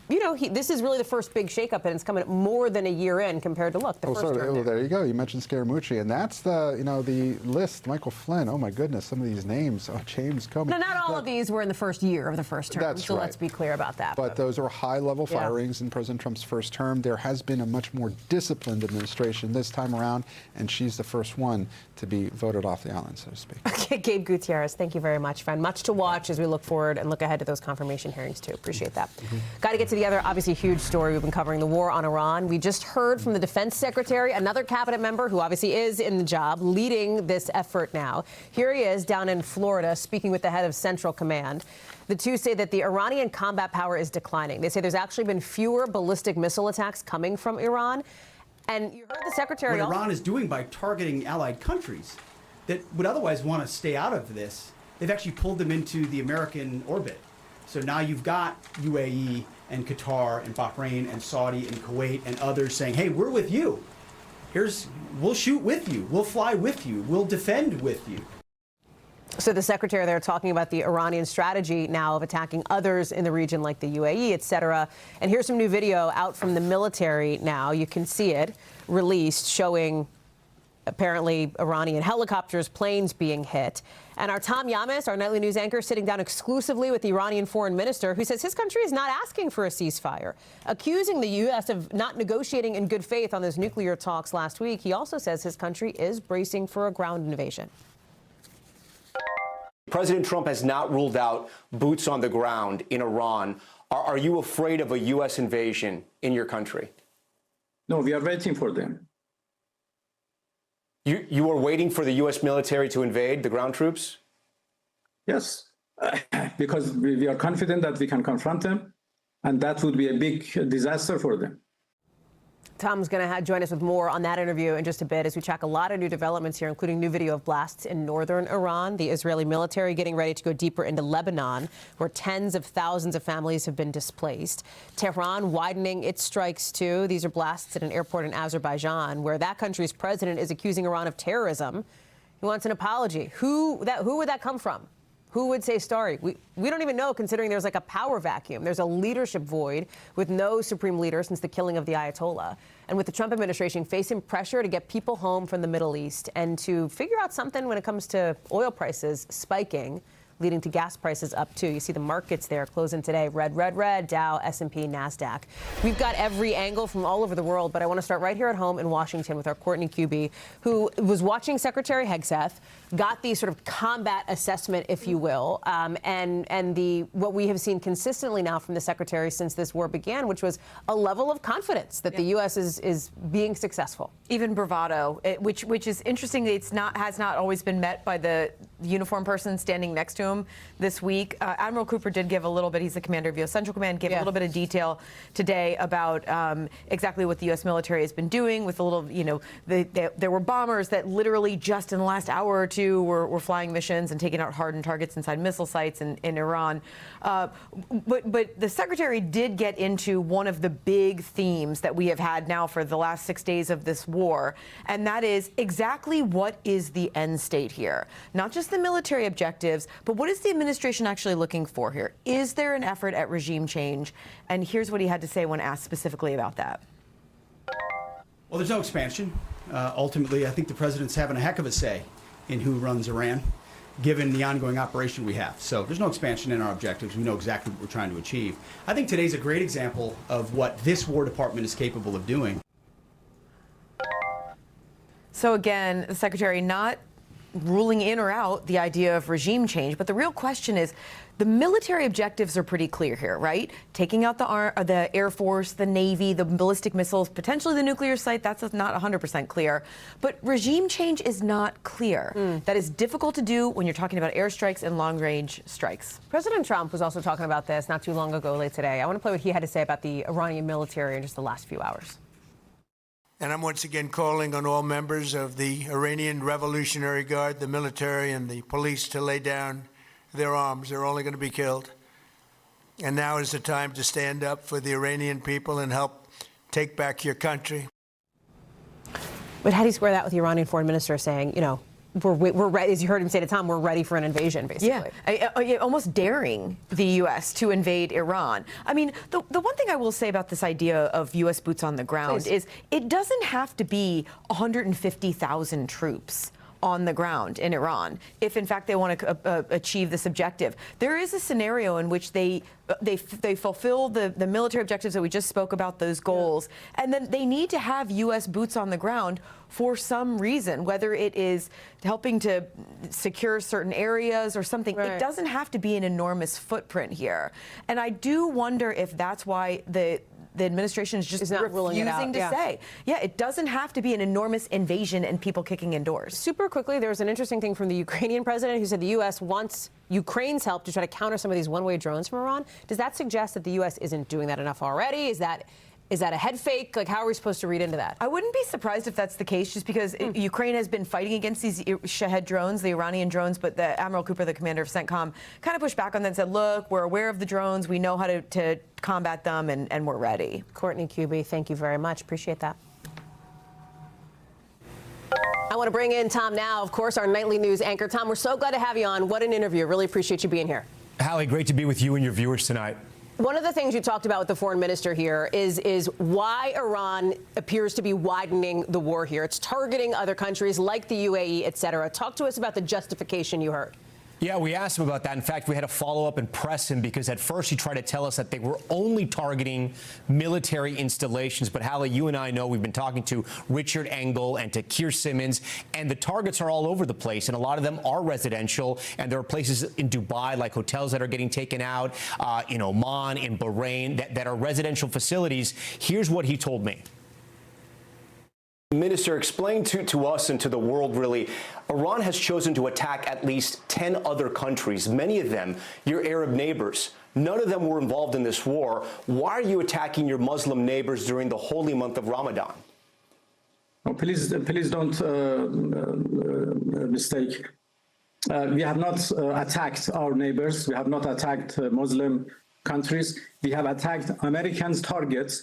This is really the first big shakeup, and it's coming more than a year in compared to, look, the first term. Well, there you go. You mentioned scaramucci, and that's the list. Michael Flynn, oh my goodness, some of these names. Oh, James Comey. No, not all of these were in the first year of the first term, that's so right. Let's be clear about that. But those are high-level firings in President Trump's first term. There has been a much more disciplined administration this time around, and she's the first one to be voted off the island, so to speak. Okay, Gabe Gutierrez, thank you very much, friend. Much to watch as we look forward and look ahead to those confirmation hearings, too. Appreciate that. Got to get to the other, obviously, huge story we've been covering, the war on Iran. We just heard from the defense secretary, another cabinet member who obviously is in the job, leading this effort now. Here he is down in Florida, speaking with the head of Central Command. The two say that the Iranian combat power is declining. They say there's actually been fewer ballistic missile attacks coming from Iran. And you heard the secretary. What Iran is doing by targeting allied countries that would otherwise want to stay out of this, they've actually pulled them into the American orbit. So now you've got UAE and Qatar and Bahrain and Saudi and Kuwait and others saying, hey, we're with you. We'll shoot with you. We'll fly with you. We'll defend with you. So the secretary there talking about the Iranian strategy now of attacking others in the region like the UAE, et cetera. And here's some new video out from the military now. You can see it released showing apparently Iranian helicopters, planes being hit. And our Tom Yamis, our nightly news anchor, sitting down exclusively with the Iranian foreign minister, who says his country is not asking for a ceasefire, accusing the U.S. of not negotiating in good faith on those nuclear talks last week. He also says his country is bracing for a ground invasion. President Trump has not ruled out boots on the ground in Iran. Are you afraid of a U.S. invasion in your country? No, we are waiting for them. You are waiting for the U.S. military to invade the ground troops? Yes, because we are confident that we can confront them, and that would be a big disaster for them. Tom's going to join us with more on that interview in just a bit as we track a lot of new developments here, including new video of blasts in northern Iran, the Israeli military getting ready to go deeper into Lebanon, where tens of thousands of families have been displaced. Tehran widening its strikes, too. These are blasts at an airport in Azerbaijan, where that country's president is accusing Iran of terrorism. He wants an apology. Who would that come from? Who would say sorry? We don't even know, considering there's like a power vacuum. There's a leadership void with no supreme leader since the killing of the Ayatollah. And with the Trump administration facing pressure to get people home from the Middle East and to figure out something when it comes to oil prices spiking, leading to gas prices up, too. You see the markets there closing today. Red, red, red. Dow, S&P, NASDAQ. We've got every angle from all over the world, but I want to start right here at home in Washington with our Courtney Kuby, who was watching Secretary Hegseth, got the sort of combat assessment, if you will, and what we have seen consistently now from the Secretary since this war began, which was a level of confidence that the U.S. is being successful. Even bravado, which is interesting. Has not always been met by the uniformed person standing next to him this week. Admiral Cooper did give a little bit. He's the commander of U.S. Central Command. Gave a little bit of detail today about exactly what the U.S. military has been doing with a little, there were bombers that literally just in the last hour or two were flying missions and taking out hardened targets inside missile sites in Iran. But the secretary did get into one of the big themes that we have had now for the last 6 days of this war, and that is exactly what is the end state here. Not just the military objectives, but what is the administration actually looking for here? Is there an effort at regime change? And here's what he had to say when asked specifically about that. Well, there's no expansion. Ultimately, I think the president's having a heck of a say in who runs Iran, given the ongoing operation we have. So there's no expansion in our objectives. We know exactly what we're trying to achieve. I think today's a great example of what this War Department is capable of doing. So again, the secretary not ruling in or out the idea of regime change, but the real question is, the military objectives are pretty clear here, right? Taking out the Air Force, the Navy, the ballistic missiles, potentially the nuclear site, that's not 100% clear. But regime change is not clear. That is difficult to do when you're talking about airstrikes and long-range strikes. President Trump was also talking about this not too long ago late today. I want to play what he had to say about the Iranian military in just the last few hours. And I'm once again calling on all members of the Iranian Revolutionary Guard, the military and the police to lay down their arms. They're only going to be killed. And now is the time to stand up for the Iranian people and help take back your country. But how do you square that with the Iranian foreign minister saying, you know, we're ready, as you heard him say to Tom, we're ready for an invasion, basically. Yeah, almost daring the U.S. to invade Iran. I mean, the one thing I will say about this idea of U.S. boots on the ground is it doesn't have to be 150,000 troops on the ground in Iran if, in fact, they want to achieve this objective. There is a scenario in which they fulfill the military objectives that we just spoke about, those goals, and then they need to have U.S. boots on the ground for some reason, whether it is helping to secure certain areas or something. Right. It doesn't have to be an enormous footprint here. And I do wonder if that's why the administration is just refusing to say. Yeah, it doesn't have to be an enormous invasion and people kicking in doors. Super quickly, there was an interesting thing from the Ukrainian president who said the U.S. wants Ukraine's help to try to counter some of these one-way drones from Iran. Does that suggest that the U.S. isn't doing that enough already? Is that a head fake? Like, how are we supposed to read into that? I wouldn't be surprised if that's the case, just because Ukraine has been fighting against these Shahed drones, the Iranian drones, but the Admiral Cooper, the commander of CENTCOM, kind of pushed back on that and said, look, we're aware of the drones, we know how to combat them, and we're ready. Courtney Kube, thank you very much. Appreciate that. I want to bring in Tom now, of course, our nightly news anchor. Tom, we're so glad to have you on. What an interview. Really appreciate you being here. Hallie, great to be with you and your viewers tonight. One of the things you talked about with the foreign minister here is why Iran appears to be widening the war here. It's targeting other countries like the UAE, et cetera. Talk to us about the justification you heard. Yeah, we asked him about that. In fact, we had to follow up and press him because at first he tried to tell us that they were only targeting military installations. But Hallie, you and I know we've been talking to Richard Engel and to Keir Simmons, and the targets are all over the place. And a lot of them are residential. And there are places in Dubai, like hotels that are getting taken out, in Oman, in Bahrain, that are residential facilities. Here's what he told me. Minister, explain to us and to the world, really, Iran has chosen to attack at least 10 other countries, many of them your Arab neighbors. None of them were involved in this war. Why are you attacking your Muslim neighbors during the holy month of Ramadan? Oh, please don't mistake. We have not attacked our neighbors. We have not attacked Muslim countries. We have attacked Americans' targets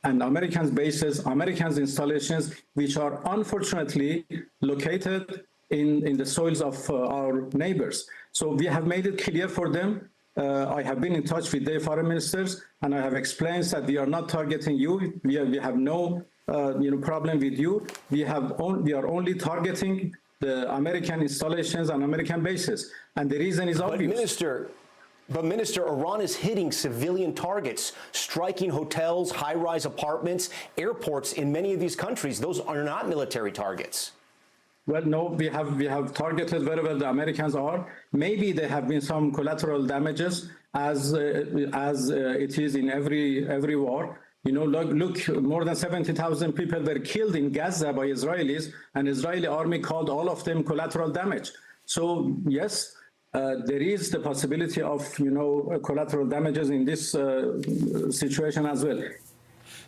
and Americans' bases, Americans' installations, which are unfortunately located in the soils of our neighbors. So we have made it clear for them. I have been in touch with their foreign ministers, and I have explained that we are not targeting you. We have no problem with you. We are only targeting the American installations and American bases. And the reason is obvious. But Minister, Iran is hitting civilian targets, striking hotels, high-rise apartments, airports in many of these countries. Those are not military targets. Well, no, we have targeted wherever the Americans are. Maybe there have been some collateral damages, as it is in every war. You know, look, more than 70,000 people were killed in Gaza by Israelis, and Israeli army called all of them collateral damage. So yes. There is the possibility of, collateral damages in this situation as well.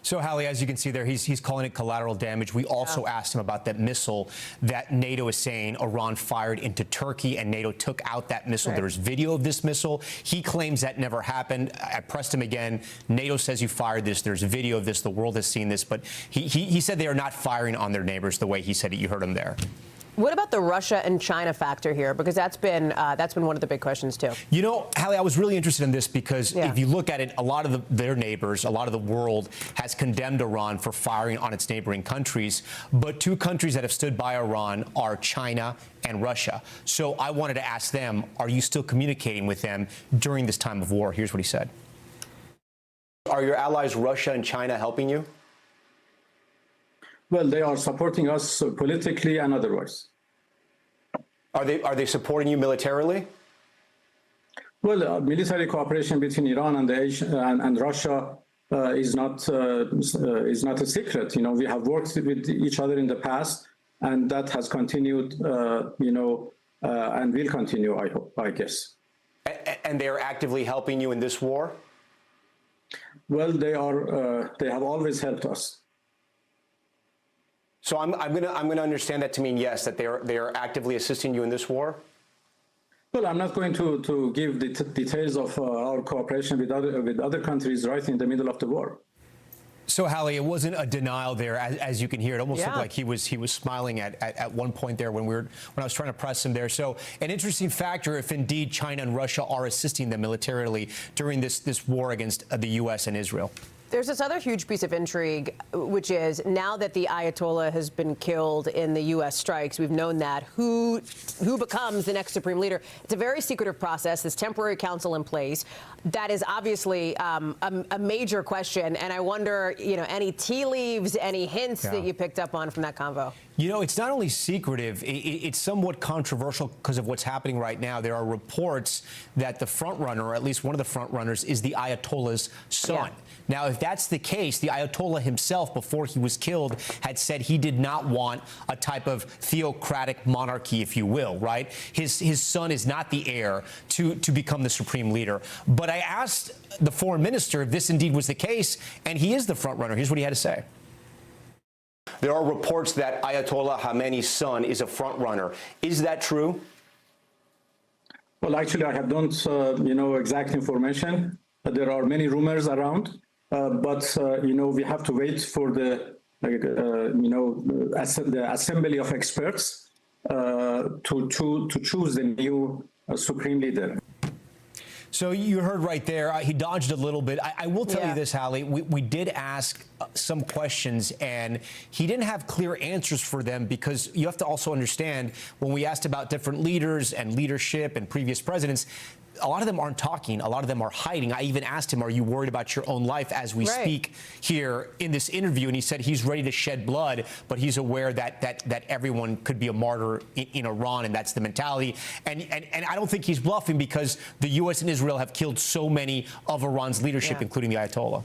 So, Hallie, as you can see there, he's calling it collateral damage. We also asked him about that missile that NATO is saying Iran fired into Turkey, and NATO took out that missile. Right. There's video of this missile. He claims that never happened. I pressed him again. NATO says you fired this. There's a video of this. The world has seen this. But he said they are not firing on their neighbors the way he said it. You heard him there. What about the Russia and China factor here? Because that's been one of the big questions, too. You know, Hallie, I was really interested in this because if you look at it, a lot of their neighbors, a lot of the world has condemned Iran for firing on its neighboring countries. But two countries that have stood by Iran are China and Russia. So I wanted to ask them, are you still communicating with them during this time of war? Here's what he said. Are your allies Russia and China helping you? Well, they are supporting us politically and otherwise. Are they supporting you militarily? Well, military cooperation between Iran and Russia is not a secret. You know, we have worked with each other in the past, and that has continued. And will continue. I guess. And they are actively helping you in this war? Well, they have always helped us. So I'm gonna understand that to mean yes, that they are actively assisting you in this war. Well, I'm not going to give the details of our cooperation with other countries right in the middle of the war. So, Hallie, it wasn't a denial there, as you can hear. It almost looked like he was smiling at one point there when I was trying to press him there. So, an interesting factor if indeed China and Russia are assisting them militarily during this war against the U.S. and Israel. There's this other huge piece of intrigue, which is now that the Ayatollah has been killed in the U.S. strikes, we've known that, who becomes the next supreme leader. It's a very secretive process, this temporary council in place. That is obviously a major question. And I wonder, any tea leaves, any hints that you picked up on from that convo? It's not only secretive, it's somewhat controversial because of what's happening right now. There are reports that the front runner, or at least one of the front runners, is the Ayatollah's son. Yeah. Now, if that's the case, the Ayatollah himself, before he was killed, had said he did not want a type of theocratic monarchy, if you will, right? His son is not the heir to become the supreme leader. But I asked the foreign minister if this indeed was the case, and he is the front runner. Here's what he had to say. There are reports that Ayatollah Khamenei's son is a front runner. Is that true? Well, actually, I don't know exact information. There are many rumors around. But we have to wait for the assembly of experts to choose the new supreme leader. So you heard right there, he dodged a little bit. I will tell you this, Hallie, we did ask some questions, and he didn't have clear answers for them, because you have to also understand, when we asked about different leaders and leadership and previous presidents, a lot of them aren't talking. A lot of them are hiding. I even asked him, are you worried about your own life as we speak here in this interview? And he said he's ready to shed blood, but he's aware that everyone could be a martyr in Iran, and that's the mentality. And I don't think he's bluffing, because the U.S. and Israel have killed so many of Iran's leadership, including the Ayatollah.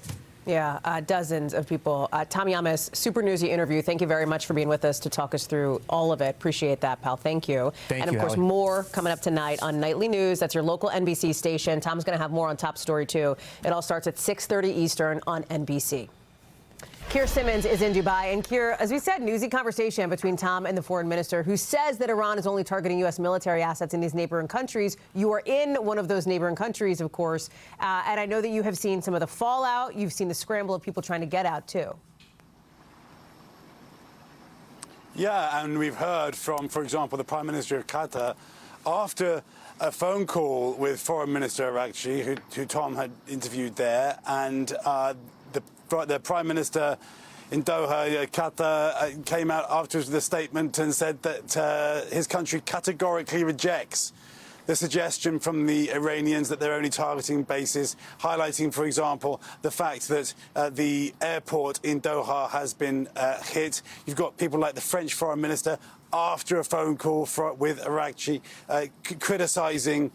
Yeah, dozens of people. Tom Yamas, super newsy interview. Thank you very much for being with us to talk us through all of it. Appreciate that, pal. Thank you. Thank you, and of course, Hallie. more coming up tonight on Nightly News. That's your local NBC station. Tom's going to have more on Top Story, too. It all starts at 6:30 Eastern on NBC. Keir Simmons is in Dubai. And Keir, as we said, newsy conversation between Tom and the foreign minister, who says that Iran is only targeting U.S. military assets in these neighboring countries. You are in one of those neighboring countries, of course. And I know that you have seen some of the fallout. You've seen the scramble of people trying to get out, too. Yeah, and we've heard from, for example, the Prime Minister of Qatar, after a phone call with Foreign Minister Araghchi, who Tom had interviewed there, and the Prime Minister in Doha, Qatar, came out afterwards with a statement and said that his country categorically rejects the suggestion from the Iranians that they're only targeting bases, highlighting, for example, the fact that the airport in Doha has been hit. You've got people like the French Foreign Minister, after a phone call with Araghchi, criticising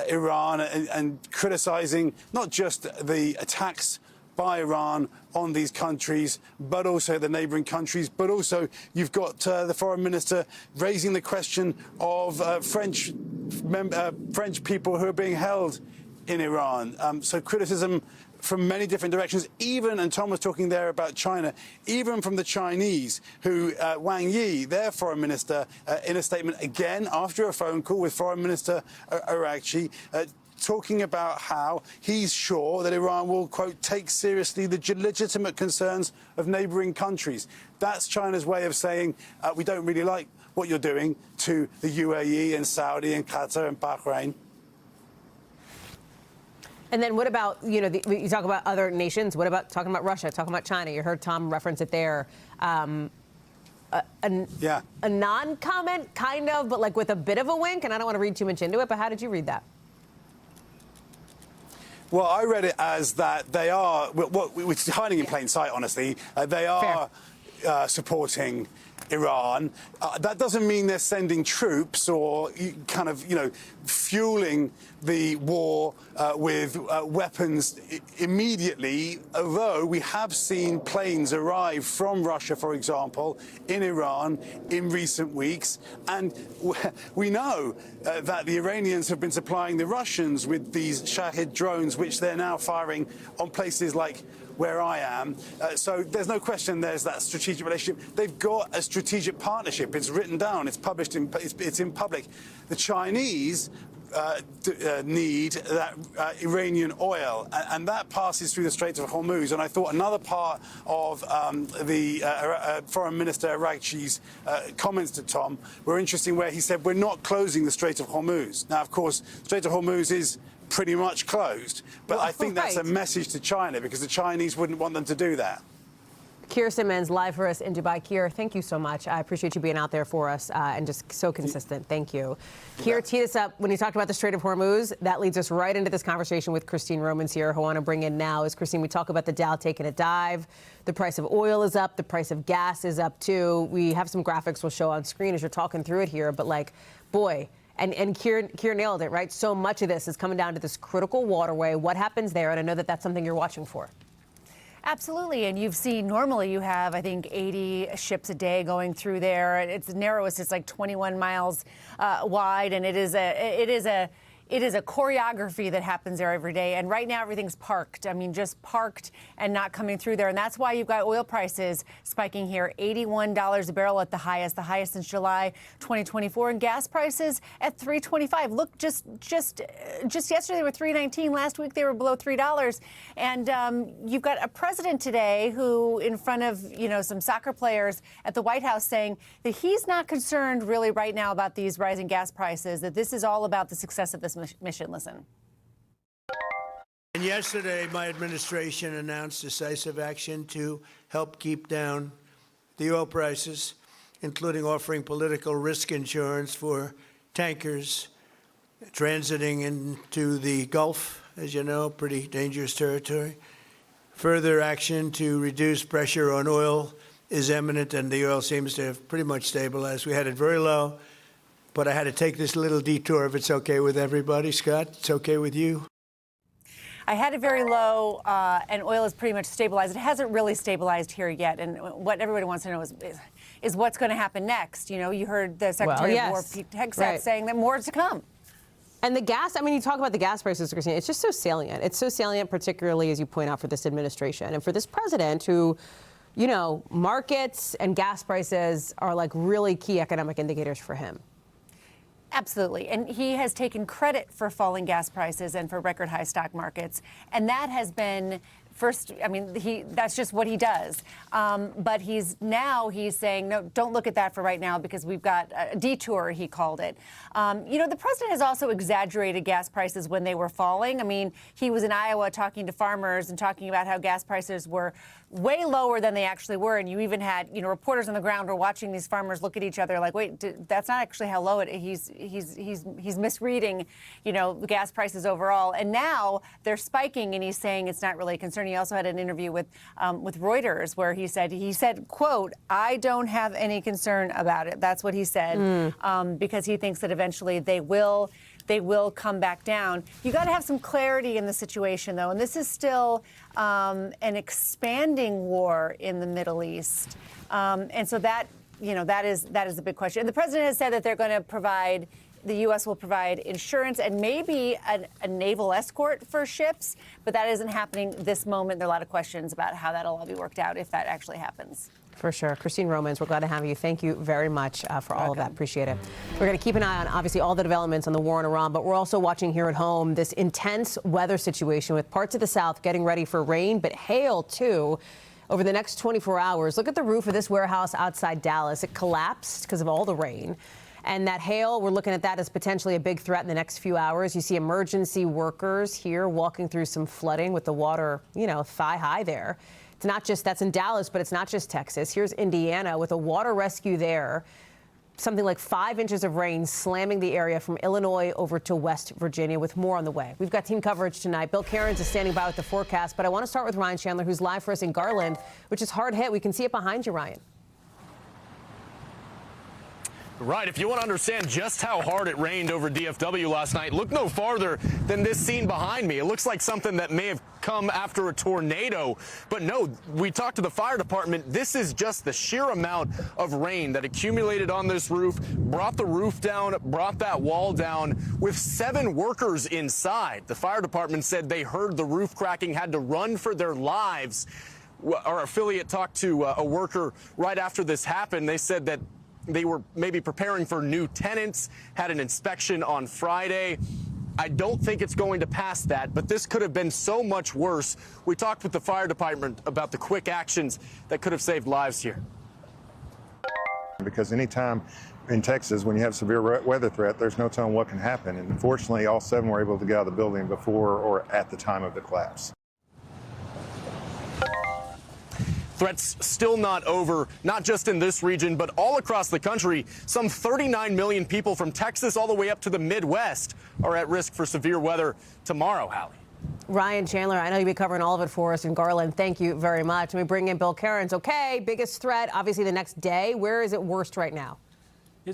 Iran and criticising not just the attacks by Iran on these countries, but also the neighbouring countries. But also, you've got the foreign minister raising the question of French people who are being held in Iran. So criticism from many different directions, even, and Tom was talking there about China, even from the Chinese, who Wang Yi, their foreign minister, in a statement again after a phone call with Foreign Minister Araghchi, talking about how he's sure that Iran will, quote, take seriously the legitimate concerns of neighbouring countries. That's China's way of saying we don't really like what you're doing to the UAE and Saudi and Qatar and Bahrain. And then what about, you talk about other nations. What about talking about Russia, talking about China? You heard Tom reference it there. A non-comment, kind of, but like with a bit of a wink. And I don't want to read too much into it, but how did you read that? Well, I read it as that they are, it's hiding in plain sight, honestly. They are supporting Iran. That doesn't mean they're sending troops or kind of, fueling the war with weapons immediately, although we have seen planes arrive from Russia, for example, in Iran in recent weeks. And we know that the Iranians have been supplying the Russians with these Shahid drones, which they're now firing on places like where I am. So there's no question there's that strategic relationship. They've got a strategic partnership. It's written down. It's published. It's in public. The Chinese need that Iranian oil, and that passes through the Strait of Hormuz. And I thought another part of the Foreign Minister Araghchi's comments to Tom were interesting, where he said, we're not closing the Strait of Hormuz. Now, of course, Strait of Hormuz is pretty much closed, but I think that's a message to China, because the Chinese wouldn't want them to do that. Keir Simmons, live for us in Dubai. Keir, thank you so much. I appreciate you being out there for us and just so consistent. Thank you. Keir, tee us up. When you talked about the Strait of Hormuz, that leads us right into this conversation with Kristi Noem here, who I want to bring in now. As Christine, we talk about the Dow taking a dive. The price of oil is up. The price of gas is up, too. We have some graphics we'll show on screen as you're talking through it here. But, like, boy, and Keir nailed it, right? So much of this is coming down to this critical waterway. What happens there? And I know that that's something you're watching for. Absolutely, and you've seen, normally you have, I think, 80 ships a day going through there. It's the narrowest, it's like 21 miles wide, and it is a choreography that happens there every day. And right now, everything's parked. I mean, just parked and not coming through there. And that's why you've got oil prices spiking here, $81 a barrel at the highest since July 2024, and gas prices at $3.25. Look, just yesterday they were $3.19. Last week they were below $3. And you've got a president today who, in front of some soccer players at the White House, saying that he's not concerned really right now about these rising gas prices. That this is all about the success of this mission. Listen. And yesterday, my administration announced decisive action to help keep down the oil prices, including offering political risk insurance for tankers transiting into the Gulf, as you know, pretty dangerous territory. Further action to reduce pressure on oil is imminent, and the oil seems to have pretty much stabilized. We had it very low, but I had to take this little detour, if it's okay with everybody. Scott, it's okay with you? I had it very low, and oil is pretty much stabilized. It hasn't really stabilized here yet, and what everybody wants to know is what's going to happen next. You heard the Secretary of War, Pete Hegseth, saying that more is to come. And the gas, I mean, you talk about the gas prices, Christine, it's just so salient. It's so salient, particularly, as you point out, for this administration and for this president who, markets and gas prices are like really key economic indicators for him. Absolutely. And he has taken credit for falling gas prices and for record high stock markets. And that has been that's just what he does. But he's saying, no, don't look at that for right now, because we've got a detour, he called it. The president has also exaggerated gas prices when they were falling. I mean, he was in Iowa talking to farmers and talking about how gas prices were way lower than they actually were. And you even had, reporters on the ground were watching these farmers look at each other like, wait, that's not actually how low it is. He's misreading, the gas prices overall. And now they're spiking, and he's saying it's not really a concern. He also had an interview with Reuters where he said, quote, I don't have any concern about it. That's what he said, because he thinks that eventually they will come back down. You got to have some clarity in the situation, though, and this is still an expanding war in the Middle East, and so that is a big question. And the president has said that they're going to provide. The U.S. will provide insurance and maybe a naval escort for ships, but that isn't happening this moment. There are a lot of questions about how that'll all be worked out if that actually happens. For sure. Kristi Noem, we're glad to have you. Thank you very much for all of that. Appreciate it. We're going to keep an eye on, obviously, all the developments on the war in Iran, but we're also watching here at home this intense weather situation with parts of the South getting ready for rain, but hail, too, over the next 24 hours. Look at the roof of this warehouse outside Dallas. It collapsed because of all the rain. And that hail, we're looking at that as potentially a big threat in the next few hours. You see emergency workers here walking through some flooding with the water, thigh high there. It's not just, that's in Dallas, but it's not just Texas. Here's Indiana with a water rescue there. Something like 5 inches of rain slamming the area from Illinois over to West Virginia, with more on the way. We've got team coverage tonight. Bill Cairns is standing by with the forecast, but I want to start with Ryan Chandler, who's live for us in Garland, which is hard hit. We can see it behind you, Ryan. Right. If you want to understand just how hard it rained over DFW last night, look no farther than this scene behind me. It looks like something that may have come after a tornado. But no, we talked to the fire department. This is just the sheer amount of rain that accumulated on this roof, brought the roof down, brought that wall down with 7 workers inside. The fire department said they heard the roof cracking, had to run for their lives. Our affiliate talked to a worker right after this happened. They said that they were maybe preparing for new tenants, had an inspection on Friday. I don't think it's going to pass that, but this could have been so much worse. We talked with the fire department about the quick actions that could have saved lives here. Because anytime in Texas, when you have severe weather threat, there's no telling what can happen. And unfortunately, all 7 were able to get out of the building before or at the time of the collapse. Threats still not over, not just in this region, but all across the country. Some 39 million people from Texas all the way up to the Midwest are at risk for severe weather tomorrow, Hallie. Ryan Chandler, I know you'll be covering all of it for us in Garland. Thank you very much. Let me bring in Bill Cairns. Okay, biggest threat, obviously the next day. Where is it worst right now?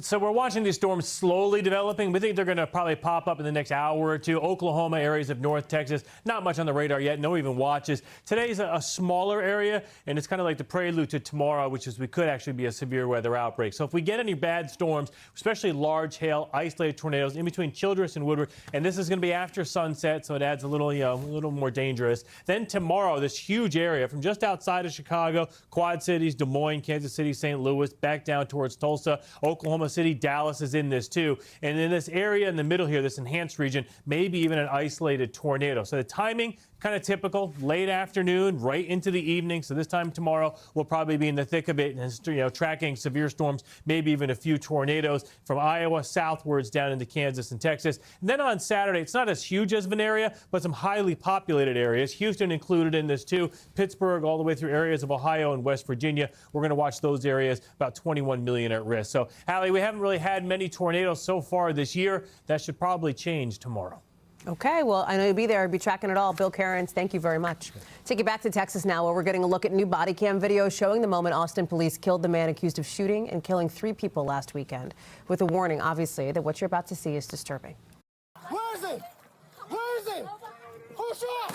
So we're watching these storms slowly developing. We think they're going to probably pop up in the next hour or two. Oklahoma, areas of North Texas, not much on the radar yet. No even watches. Today's a smaller area, and it's kind of like the prelude to tomorrow, which is we could actually be a severe weather outbreak. So if we get any bad storms, especially large hail, isolated tornadoes in between Childress and Woodward, and this is going to be after sunset, so it adds a little, a little more dangerous. Then tomorrow, this huge area from just outside of Chicago, Quad Cities, Des Moines, Kansas City, St. Louis, back down towards Tulsa, Oklahoma City, Dallas is in this too. And in this area in the middle here, this enhanced region, maybe even an isolated tornado. So the timing, kind of typical, late afternoon, right into the evening. So this time tomorrow, we'll probably be in the thick of it and tracking severe storms, maybe even a few tornadoes from Iowa southwards down into Kansas and Texas. And then on Saturday, it's not as huge as of an area, but some highly populated areas. Houston included in this too. Pittsburgh, all the way through areas of Ohio and West Virginia. We're going to watch those areas, about 21 million at risk. So, Hallie, we haven't really had many tornadoes so far this year. That should probably change tomorrow. Okay, well, I know you'll be there. I'll be tracking it all. Bill Cairns, thank you very much. Take it back to Texas now, where we're getting a look at new body cam video showing the moment Austin police killed the man accused of shooting and killing 3 people last weekend, with a warning, obviously, that what you're about to see is disturbing. Where is it? Where is it? Who shot?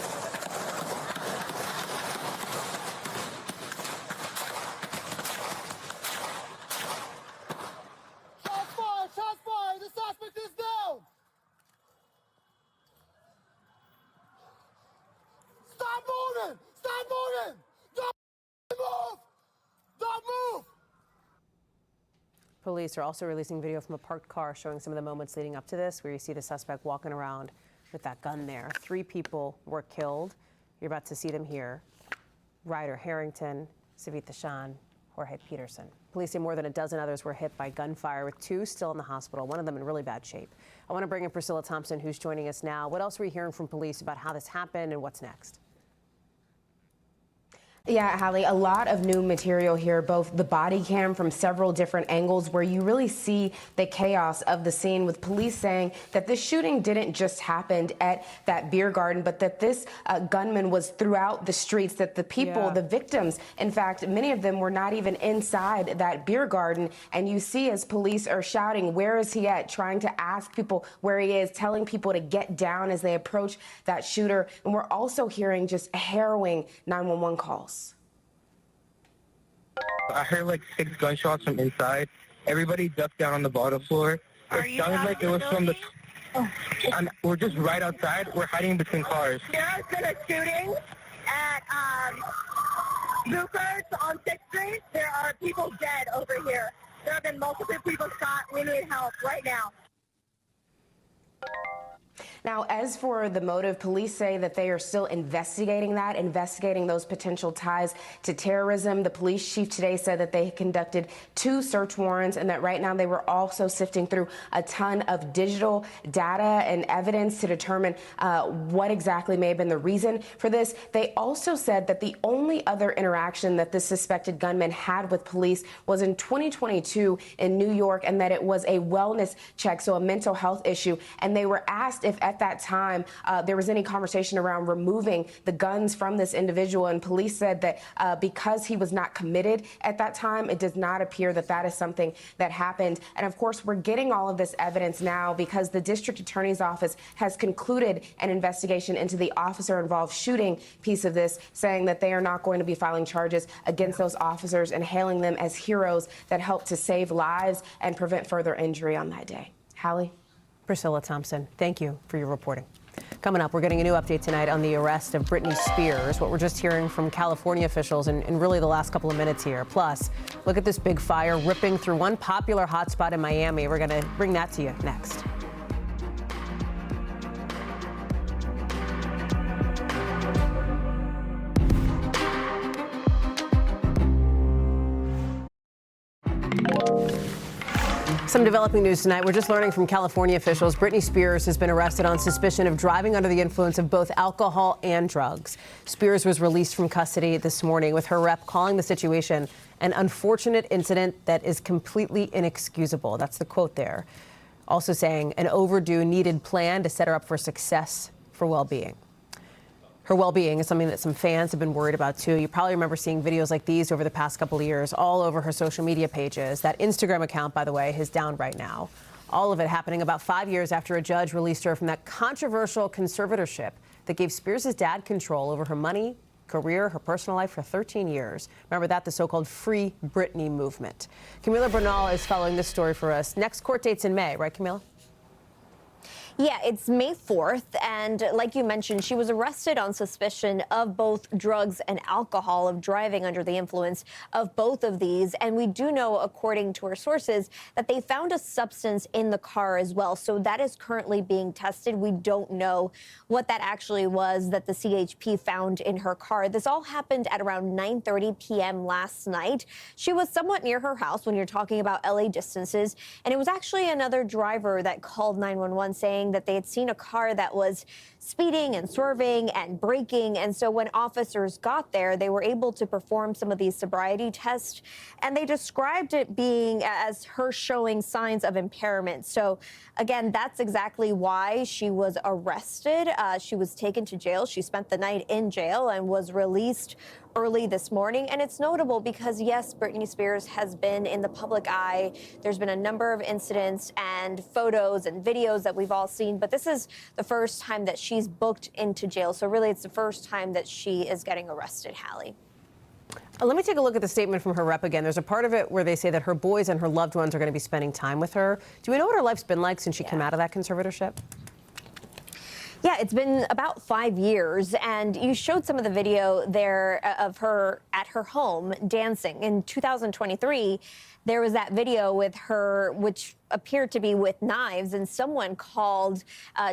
Shots fired! Shots fired! The suspect is down! Stop moving! Stop moving! Don't move! Don't move! Police are also releasing video from a parked car showing some of the moments leading up to this, where you see the suspect walking around with that gun there. 3 people were killed. You're about to see them here. Ryder Harrington, Savitha Shan, Jorge Peterson. Police say more than a dozen others were hit by gunfire, with 2 still in the hospital, one of them in really bad shape. I want to bring in Priscilla Thompson, who's joining us now. What else are we hearing from police about how this happened and what's next? Yeah, Hallie, a lot of new material here, both the body cam from several different angles where you really see the chaos of the scene, with police saying that this shooting didn't just happen at that beer garden, but that this gunman was throughout the streets, that the people, the victims, in fact, many of them were not even inside that beer garden. And you see as police are shouting, "Where is he at?" trying to ask people where he is, telling people to get down as they approach that shooter. And we're also hearing just harrowing 911 calls. I heard like 6 gunshots from inside. Everybody ducked down on the bottom floor. It sounded like it was from the... we're just right outside. We're hiding between cars. There has been a shooting at Lucas on 6th Street. There are people dead over here. There have been multiple people shot. We need help right now. Now, as for the motive, police say that they are still investigating that, investigating those potential ties to terrorism. The police chief today said that they conducted 2 search warrants and that right now they were also sifting through a ton of digital data and evidence to determine what exactly may have been the reason for this. They also said that the only other interaction that this suspected gunman had with police was in 2022 in New York, and that it was a wellness check, so a mental health issue. And they were asked if at that time there was any conversation around removing the guns from this individual. And police said that because he was not committed at that time, it does not appear that that is something that happened. And of course, we're getting all of this evidence now because the district attorney's office has concluded an investigation into the officer-involved shooting piece of this, saying that they are not going to be filing charges against those officers and hailing them as heroes that helped to save lives and prevent further injury on that day. Hallie? Priscilla Thompson, thank you for your reporting. Coming up, we're getting a new update tonight on the arrest of Britney Spears, what we're just hearing from California officials in really the last couple of minutes here. Plus, look at this big fire ripping through one popular hotspot in Miami. We're going to bring that to you next. Some developing news tonight. We're just learning from California officials. Britney Spears has been arrested on suspicion of driving under the influence of both alcohol and drugs. Spears was released from custody this morning, with her rep calling the situation an unfortunate incident that is completely inexcusable. That's the quote there. Also saying an overdue needed plan to set her up for success for well-being. Her well-being is something that some fans have been worried about, too. You probably remember seeing videos like these over the past couple of years all over her social media pages. That Instagram account, by the way, is down right now. All of it happening about 5 years after a judge released her from that controversial conservatorship that gave Spears' dad control over her money, career, her personal life for 13 years. Remember that, the so-called Free Britney movement. Camila Bernal is following this story for us. Next court date's in May, right, Camila? Yeah, it's May 4th, and like you mentioned, she was arrested on suspicion of both drugs and alcohol, of driving under the influence of both of these. And we do know, according to our sources, that they found a substance in the car as well. So that is currently being tested. We don't know what that actually was that the CHP found in her car. This all happened at around 9:30 p.m. last night. She was somewhat near her house when you're talking about LA distances, and it was actually another driver that called 911 saying that they had seen a car that was speeding and swerving and braking. And so when officers got there, they were able to perform some of these sobriety tests, and they described it being as her showing signs of impairment. So again, that's exactly why she was arrested. She was taken to jail. She spent the night in jail and was released early this morning. And it's notable because, yes, Britney Spears has been in the public eye. There's been a number of incidents and photos and videos that we've all seen, but this is the first time that she's booked into jail. So really, it's the first time that she is getting arrested, Hallie. Let me take a look at the statement from her rep again. There's a part of it where they say that her boys and her loved ones are going to be spending time with her. Do we know what her life's been like since she came out of that conservatorship? Yeah, it's been about 5 years, and you showed some of the video there of her at her home dancing. In 2023, there was that video with her, which appeared to be with knives, and someone called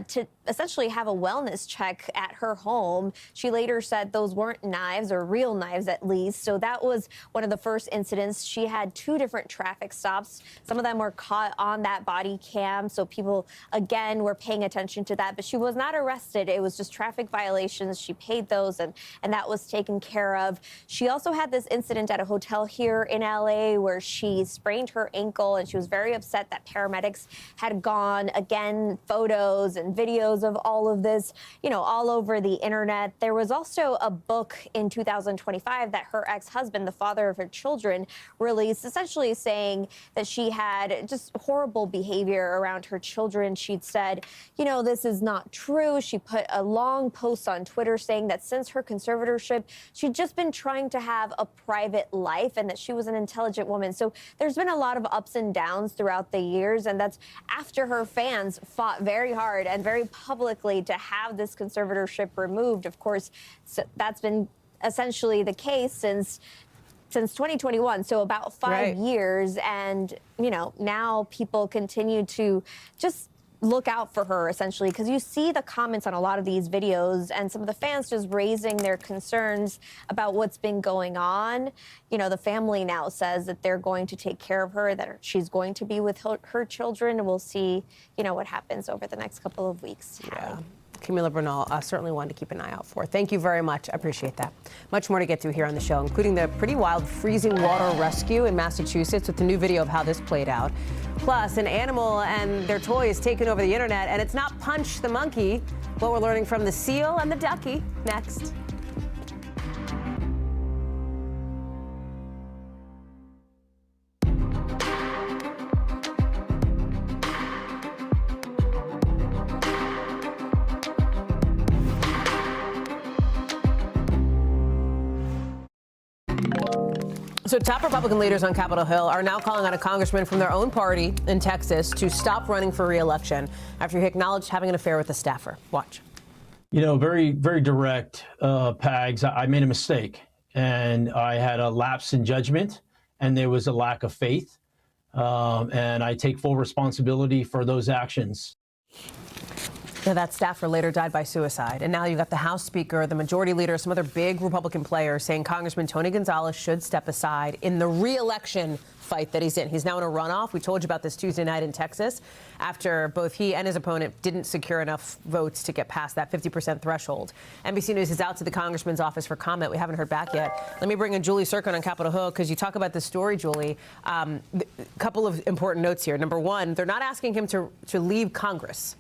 to essentially have a wellness check at her home. She later said those weren't knives, or real knives at least. So that was one of the first incidents. She had 2 different traffic stops. Some of them were caught on that body cam, so people, again, were paying attention to that. But she was not arrested. It was just traffic violations. She paid those, and that was taken care of. She also had this incident at a hotel here in LA where she sprained her ankle, and she was very upset that paramedics had gone. Again, photos and videos of all of this, you know, all over the internet. There was also a book in 2025 that her ex-husband, the father of her children, released, essentially saying that she had just horrible behavior around her children. She'd said, you know, this is not true. She put a long post on Twitter saying that since her conservatorship, she'd just been trying to have a private life and that she was an intelligent woman. So there's been a lot of ups and downs throughout the years, and that's after her fans fought very hard and very publicly to have this conservatorship removed. Of course, that's been essentially the case since 2021, so about 5 years. And, you know, now people continue to just look out for her, essentially, because you see the comments on a lot of these videos and some of the fans just raising their concerns about what's been going on. You know, the family now says that they're going to take care of her, that she's going to be with her children, and we'll see, you know, what happens over the next couple of weeks. Yeah. Camila Bernal, certainly one to keep an eye out for. Thank you very much. I appreciate that. Much more to get to here on the show, including the pretty wild freezing water rescue in Massachusetts with the new video of how this played out. Plus, an animal and their toys taken over the internet, and it's not Punch the monkey. What we're learning from the seal and the ducky next. So top Republican leaders on Capitol Hill are now calling on a congressman from their own party in Texas to stop running for re-election after he acknowledged having an affair with a staffer. Watch. You know, very, very direct, Pags. I made a mistake, and I had a lapse in judgment, and there was a lack of faith, and I take full responsibility for those actions. Now, that staffer later died by suicide. And now you've got the House Speaker, the Majority Leader, some other big Republican players saying Congressman Tony Gonzalez should step aside in the re-election fight that he's in. He's now in a runoff. We told you about this Tuesday night in Texas after both he and his opponent didn't secure enough votes to get past that 50% threshold. NBC News is out to the congressman's office for comment. We haven't heard back yet. Let me bring in Julie Sircon on Capitol Hill because you talk about this story, Julie. A couple of important notes here. Number one, they're not asking him to leave Congress.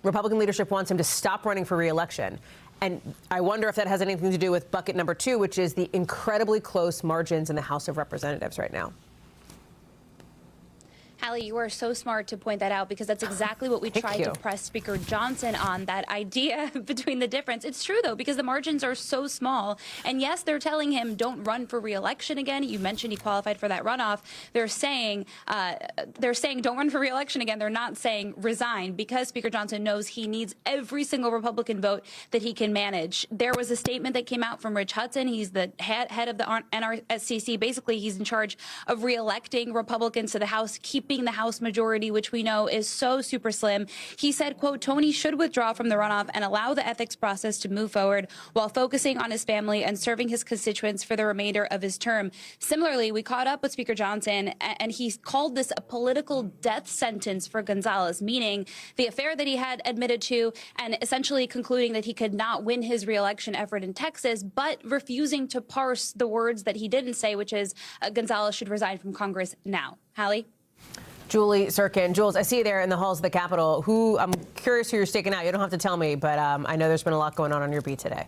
Republican leadership wants him to stop running for re-election. And I wonder if that has anything to do with bucket number two, which is the incredibly close margins in the House of Representatives right now. Hallie, you are so smart to point that out because that's exactly what we tried to press Speaker Johnson on, that idea between the difference. It's true, though, because the margins are so small. And yes, they're telling him don't run for re-election again. You mentioned he qualified for that runoff. They're saying don't run for re-election again. They're not saying resign because Speaker Johnson knows he needs every single Republican vote that he can manage. There was a statement that came out from Rich Hudson. He's the head of the NRSCC. Basically, he's in charge of re-electing Republicans to the House, keeping the House majority, which we know is so super slim. He said, quote, Tony should withdraw from the runoff and allow the ethics process to move forward while focusing on his family and serving his constituents for the remainder of his term. Similarly, we caught up with Speaker Johnson, and he called this a political death sentence for Gonzalez, meaning the affair that he had admitted to and essentially concluding that he could not win his re-election effort in Texas, but refusing to parse the words that he didn't say, which is Gonzalez should resign from Congress now. Hallie? Julie Sircon. Jules, I see you there in the halls of the Capitol. I'm curious who you're staking out. You don't have to tell me, but I know there's been a lot going on your beat today.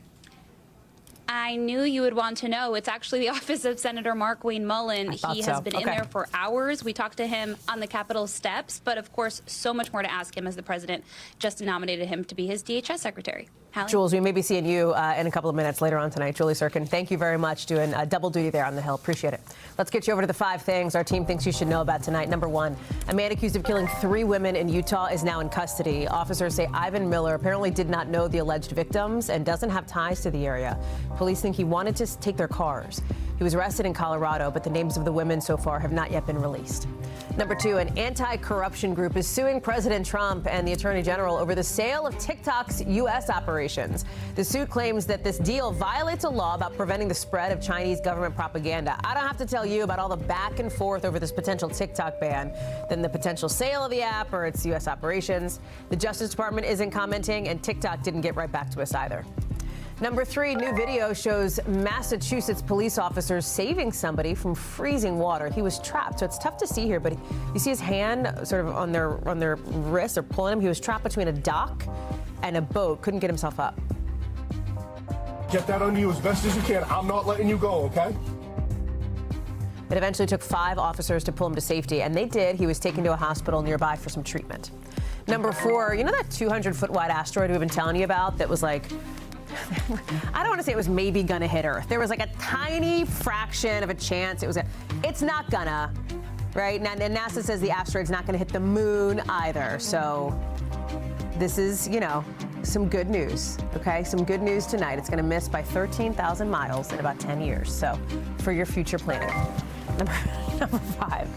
I knew you would want to know. It's actually the office of Senator Markwayne Mullin. He has been in there for hours. We talked to him on the Capitol steps, but of course, so much more to ask him as the president just nominated him to be his DHS secretary. Hallie? Jules, we may be seeing you in a couple of minutes later on tonight. Julie Sircon, thank you very much, doing double duty there on the Hill. Appreciate it. Let's get you over to the 5 things our team thinks you should know about tonight. Number 1, a man accused of killing 3 women in Utah is now in custody. Officers say Ivan Miller apparently did not know the alleged victims and doesn't have ties to the area. Police think he wanted to take their cars. He was arrested in Colorado, but the names of the women so far have not yet been released. Number 2, an anti-corruption group is suing President Trump and the Attorney General over the sale of TikTok's U.S. operations. The suit claims that this deal violates a law about preventing the spread of Chinese government propaganda. I don't have to tell you about all the back and forth over this potential TikTok ban, then the potential sale of the app or its U.S. operations. The Justice Department isn't commenting, and TikTok didn't get right back to us either. Number 3, new video shows Massachusetts police officers saving somebody from freezing water. He was trapped, so it's tough to see here, but you see his hand sort of on their wrist. They're pulling him. He was trapped between a dock and a boat. Couldn't get himself up. Get that on you as best as you can. I'm not letting you go, okay? It eventually took 5 officers to pull him to safety, and they did. He was taken to a hospital nearby for some treatment. Number 4, you know that 200-foot wide asteroid we've been telling you about that was like, I don't want to say it was maybe gonna hit Earth. There was like a tiny fraction of a chance it's not gonna, right? And NASA says the asteroid's not gonna hit the moon either. So this is, some good news, okay? Some good news tonight. It's gonna miss by 13,000 miles in about 10 years. So for your future planning. Number 5.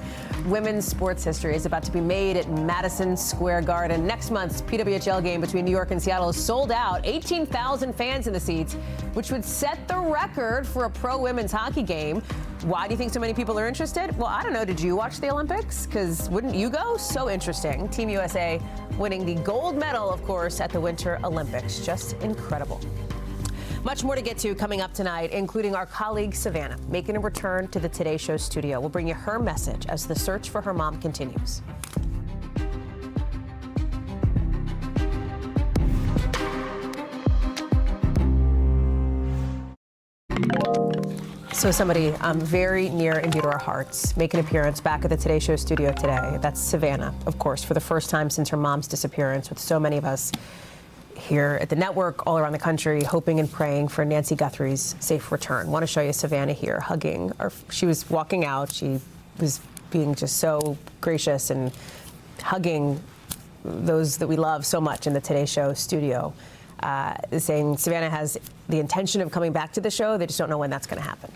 Women's sports history is about to be made at Madison Square Garden. Next month's PWHL game between New York and Seattle is sold out. 18,000 fans in the seats, which would set the record for a pro women's hockey game. Why do you think so many people are interested? Well, I don't know. Did you watch the Olympics? Because wouldn't you go? So interesting. Team USA winning the gold medal, of course, at the Winter Olympics. Just incredible. Much more to get to coming up tonight, including our colleague Savannah making a return to the Today Show studio. We'll bring you her message as the search for her mom continues. So somebody very near and dear to our hearts making an appearance back at the Today Show studio today. That's Savannah, of course, for the first time since her mom's disappearance, with so many of us here at the network, all around the country, hoping and praying for Nancy Guthrie's safe return. Want to show you Savannah here hugging. She was walking out. She was being just so gracious and hugging those that we love so much in the Today Show studio, saying Savannah has the intention of coming back to the show. They just don't know when that's going to happen.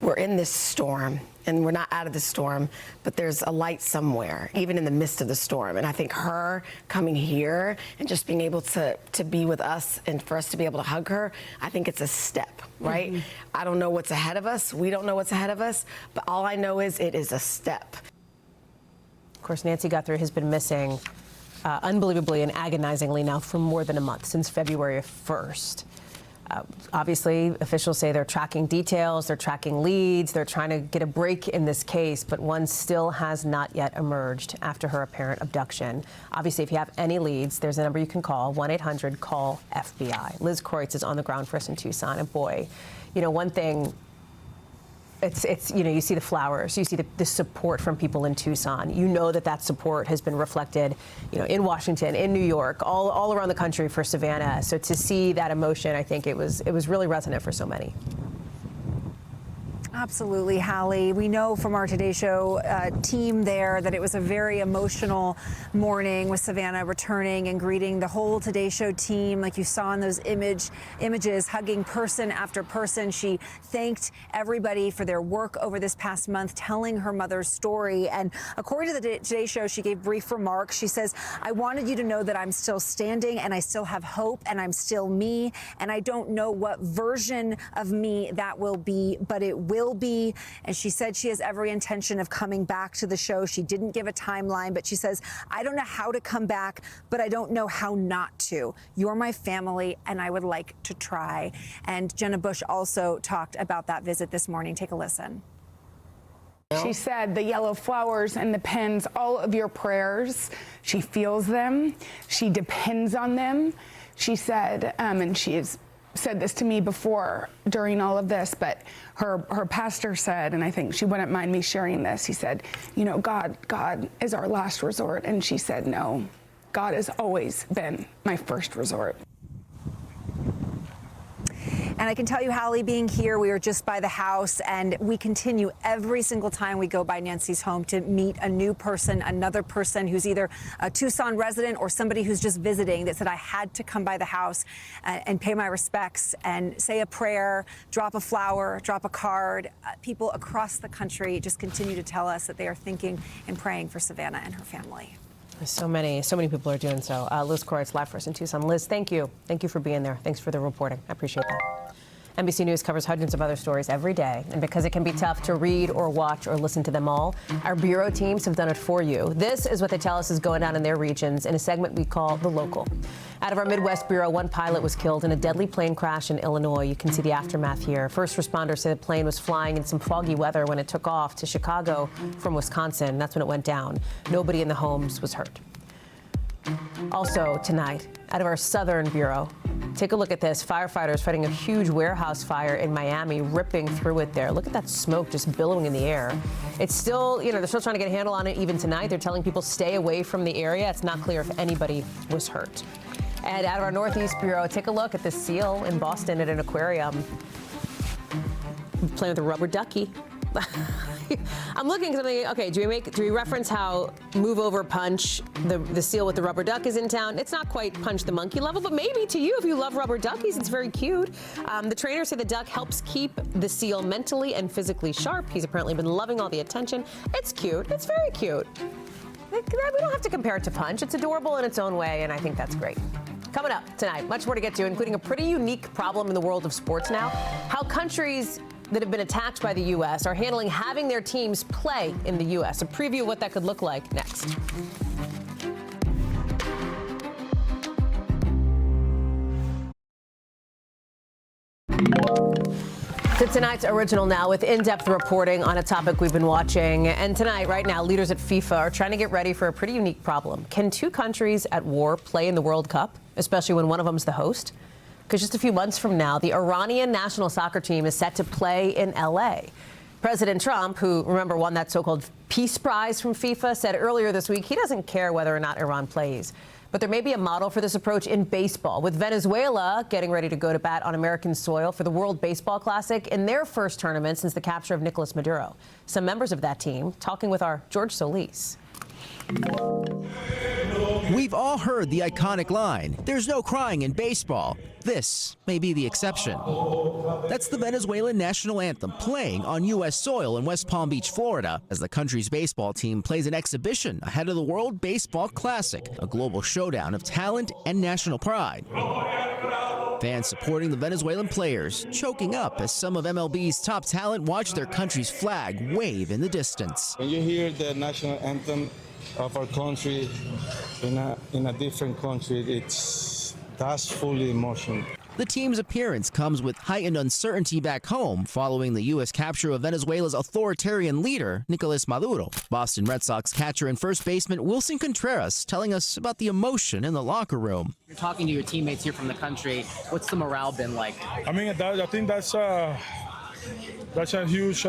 We're in this storm, and we're not out of the storm, but there's a light somewhere, even in the midst of the storm. And I think her coming here and just being able to be with us and for us to be able to hug her, I think it's a step, right? Mm-hmm. I don't know what's ahead of us. We don't know what's ahead of us, but all I know is it is a step. Of course, Nancy Guthrie has been missing unbelievably and agonizingly now for more than a month, since February 1st. Obviously, officials say they're tracking details, they're tracking leads, they're trying to get a break in this case, but one still has not yet emerged after her apparent abduction. Obviously, if you have any leads, there's a number you can call, 1-800-CALL-FBI. Liz Kreutz is on the ground for us in Tucson, and boy, you know, one thing, it's you know, you see the flowers, you see the support from people in Tucson. You know that support has been reflected, you know, in Washington, in New York, all around the country for Savannah. So to see that emotion, I think it was really resonant for so many. Absolutely, Hallie. We know from our Today Show team there that it was a very emotional morning with Savannah returning and greeting the whole Today Show team, like you saw in those images, hugging person after person. She thanked everybody for their work over this past month, telling her mother's story. And according to the Today Show, she gave brief remarks. She says, "I wanted you to know that I'm still standing and I still have hope and I'm still me. And I don't know what version of me that will be, but it will be." And she said she has every intention of coming back to the show. She didn't give a timeline, but she says, "I don't know how to come back, but I don't know how not to. You're my family, and I would like to try." And Jenna Bush also talked about that visit this morning. Take a listen. She said the yellow flowers and the pens, all of your prayers, she feels them. She depends on them. She said, and she has said this to me before during all of this, but her pastor said, and I think she wouldn't mind me sharing this, he said, you know, God is our last resort. And she said, no, God has always been my first resort. And I can tell you, Hallie, being here, we were just by the house, and we continue every single time we go by Nancy's home to meet a new person, another person who's either a Tucson resident or somebody who's just visiting that said, I had to come by the house and pay my respects and say a prayer, drop a flower, drop a card. People across the country just continue to tell us that they are thinking and praying for Savannah and her family. So many people are doing so. Liz Kreutz, live for us in Tucson. Liz, thank you. Thank you for being there. Thanks for the reporting. I appreciate that. NBC News covers hundreds of other stories every day, and because it can be tough to read or watch or listen to them all, our bureau teams have done it for you. This is what they tell us is going on in their regions in a segment we call The Local. Out of our Midwest bureau, one pilot was killed in a deadly plane crash in Illinois. You can see the aftermath here. First responders say the plane was flying in some foggy weather when it took off to Chicago from Wisconsin. That's when it went down. Nobody in the homes was hurt. Also tonight, out of our Southern Bureau, take a look at this. Firefighters fighting a huge warehouse fire in Miami, ripping through it there. Look at that smoke just billowing in the air. It's still, you know, they're still trying to get a handle on it even tonight. They're telling people stay away from the area. It's not clear if anybody was hurt. And out of our Northeast Bureau, take a look at this seal in Boston at an aquarium. Playing with a rubber ducky. I'm looking at something. Okay, do we reference how move over punch, the seal with the rubber duck is in town? It's not quite Punch the Monkey level, but maybe to you, if you love rubber duckies, it's very cute. The trainers say the duck helps keep the seal mentally and physically sharp. He's apparently been loving all the attention. It's cute. It's very cute. We don't have to compare it to Punch. It's adorable in its own way, and I think that's great. Coming up tonight, much more to get to, including a pretty unique problem in the world of sports now. How countries that have been attacked by the U.S. are handling having their teams play in the U.S. A preview of what that could look like next. To tonight's Original Now with in-depth reporting on a topic we've been watching. And tonight, right now, leaders at FIFA are trying to get ready for a pretty unique problem. Can two countries at war play in the World Cup, especially when one of them's the host? Because just a few months from now, the Iranian national soccer team is set to play in L.A. President Trump, who, remember, won that so-called Peace Prize from FIFA, said earlier this week he doesn't care whether or not Iran plays. But there may be a model for this approach in baseball, with Venezuela getting ready to go to bat on American soil for the World Baseball Classic in their first tournament since the capture of Nicolas Maduro. Some members of that team talking with our George Solis. We've all heard the iconic line, "There's no crying in baseball." This may be the exception. That's the Venezuelan national anthem playing on U.S. soil in West Palm Beach, Florida, as the country's baseball team plays an exhibition ahead of the World Baseball Classic, a global showdown of talent and national pride. Fans supporting the Venezuelan players choking up as some of MLB's top talent watch their country's flag wave in the distance. When you hear the national anthem of our country in a different country, that's full emotion. The team's appearance comes with heightened uncertainty back home following the U.S. capture of Venezuela's authoritarian leader, Nicolas Maduro. Boston Red Sox catcher and first baseman Wilson Contreras telling us about the emotion in the locker room. You're talking to your teammates here from the country. What's the morale been like? I mean, I think that's a huge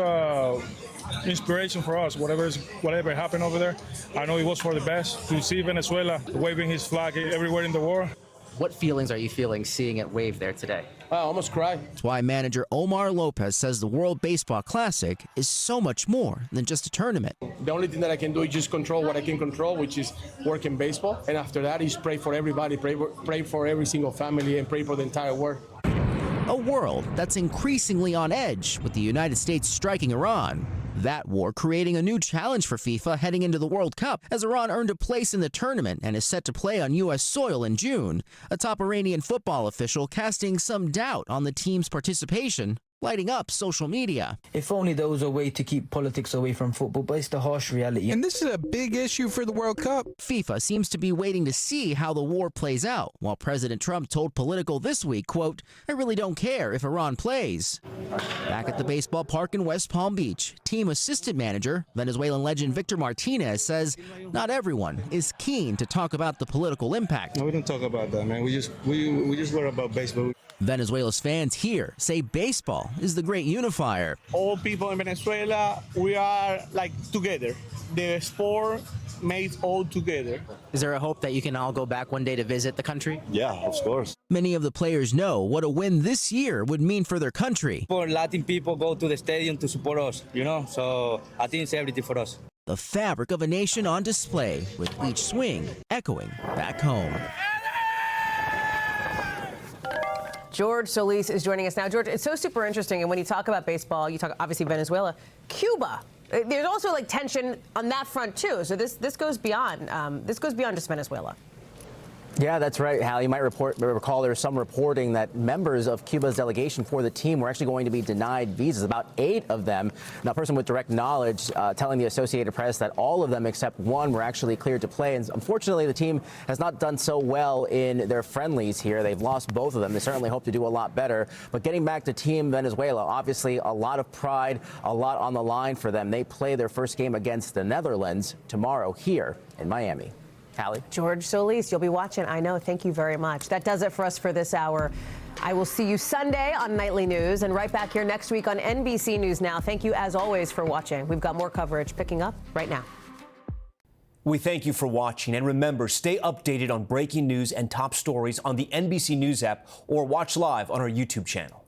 inspiration for us. Whatever happened over there, I know it was for the best. To see Venezuela waving his flag everywhere in the world. What feelings are you feeling seeing it wave there today? I almost cried. That's why manager Omar Lopez says the World Baseball Classic is so much more than just a tournament. The only thing that I can do is just control what I can control, which is work in baseball. And after that is pray for everybody, pray for every single family, and pray for the entire world. A world that's increasingly on edge with the United States striking Iran. That war creating a new challenge for FIFA heading into the World Cup, as Iran earned a place in the tournament and is set to play on U.S. soil in June. A top Iranian football official casting some doubt on the team's participation, lighting up social media. If only there was a way to keep politics away from football, but it's the harsh reality. And this is a big issue for the World Cup. FIFA seems to be waiting to see how the war plays out, while President Trump told Politico this week, quote, "I really don't care if Iran plays." Back at the baseball park in West Palm Beach, team assistant manager, Venezuelan legend Victor Martinez, says not everyone is keen to talk about the political impact. No, we don't talk about that, man. We just worry about baseball. Venezuela's fans here say baseball is the great unifier. All people in Venezuela, we are like together. The sport makes all together. Is there a hope that you can all go back one day to visit the country? Yeah, of course. Many of the players know what a win this year would mean for their country. For Latin people go to the stadium to support us, so I think it's everything for us. The fabric of a nation on display, with each swing echoing back home. George Solis is joining us now. George, it's so super interesting. And when you talk about baseball, you talk obviously Venezuela, Cuba. There's also like tension on that front too. So this goes beyond just Venezuela. Yeah, that's right, Hallie. You might recall there was some reporting that members of Cuba's delegation for the team were actually going to be denied visas, about 8 of them. Now, a person with direct knowledge telling the Associated Press that all of them except one were actually cleared to play. And unfortunately, the team has not done so well in their friendlies here. They've lost both of them. They certainly hope to do a lot better. But getting back to Team Venezuela, obviously a lot of pride, a lot on the line for them. They play their first game against the Netherlands tomorrow here in Miami. Hallie. George Solis, you'll be watching. I know. Thank you very much. That does it for us for this hour. I will see you Sunday on Nightly News and right back here next week on NBC News Now. Thank you, as always, for watching. We've got more coverage picking up right now. We thank you for watching. And remember, stay updated on breaking news and top stories on the NBC News app or watch live on our YouTube channel.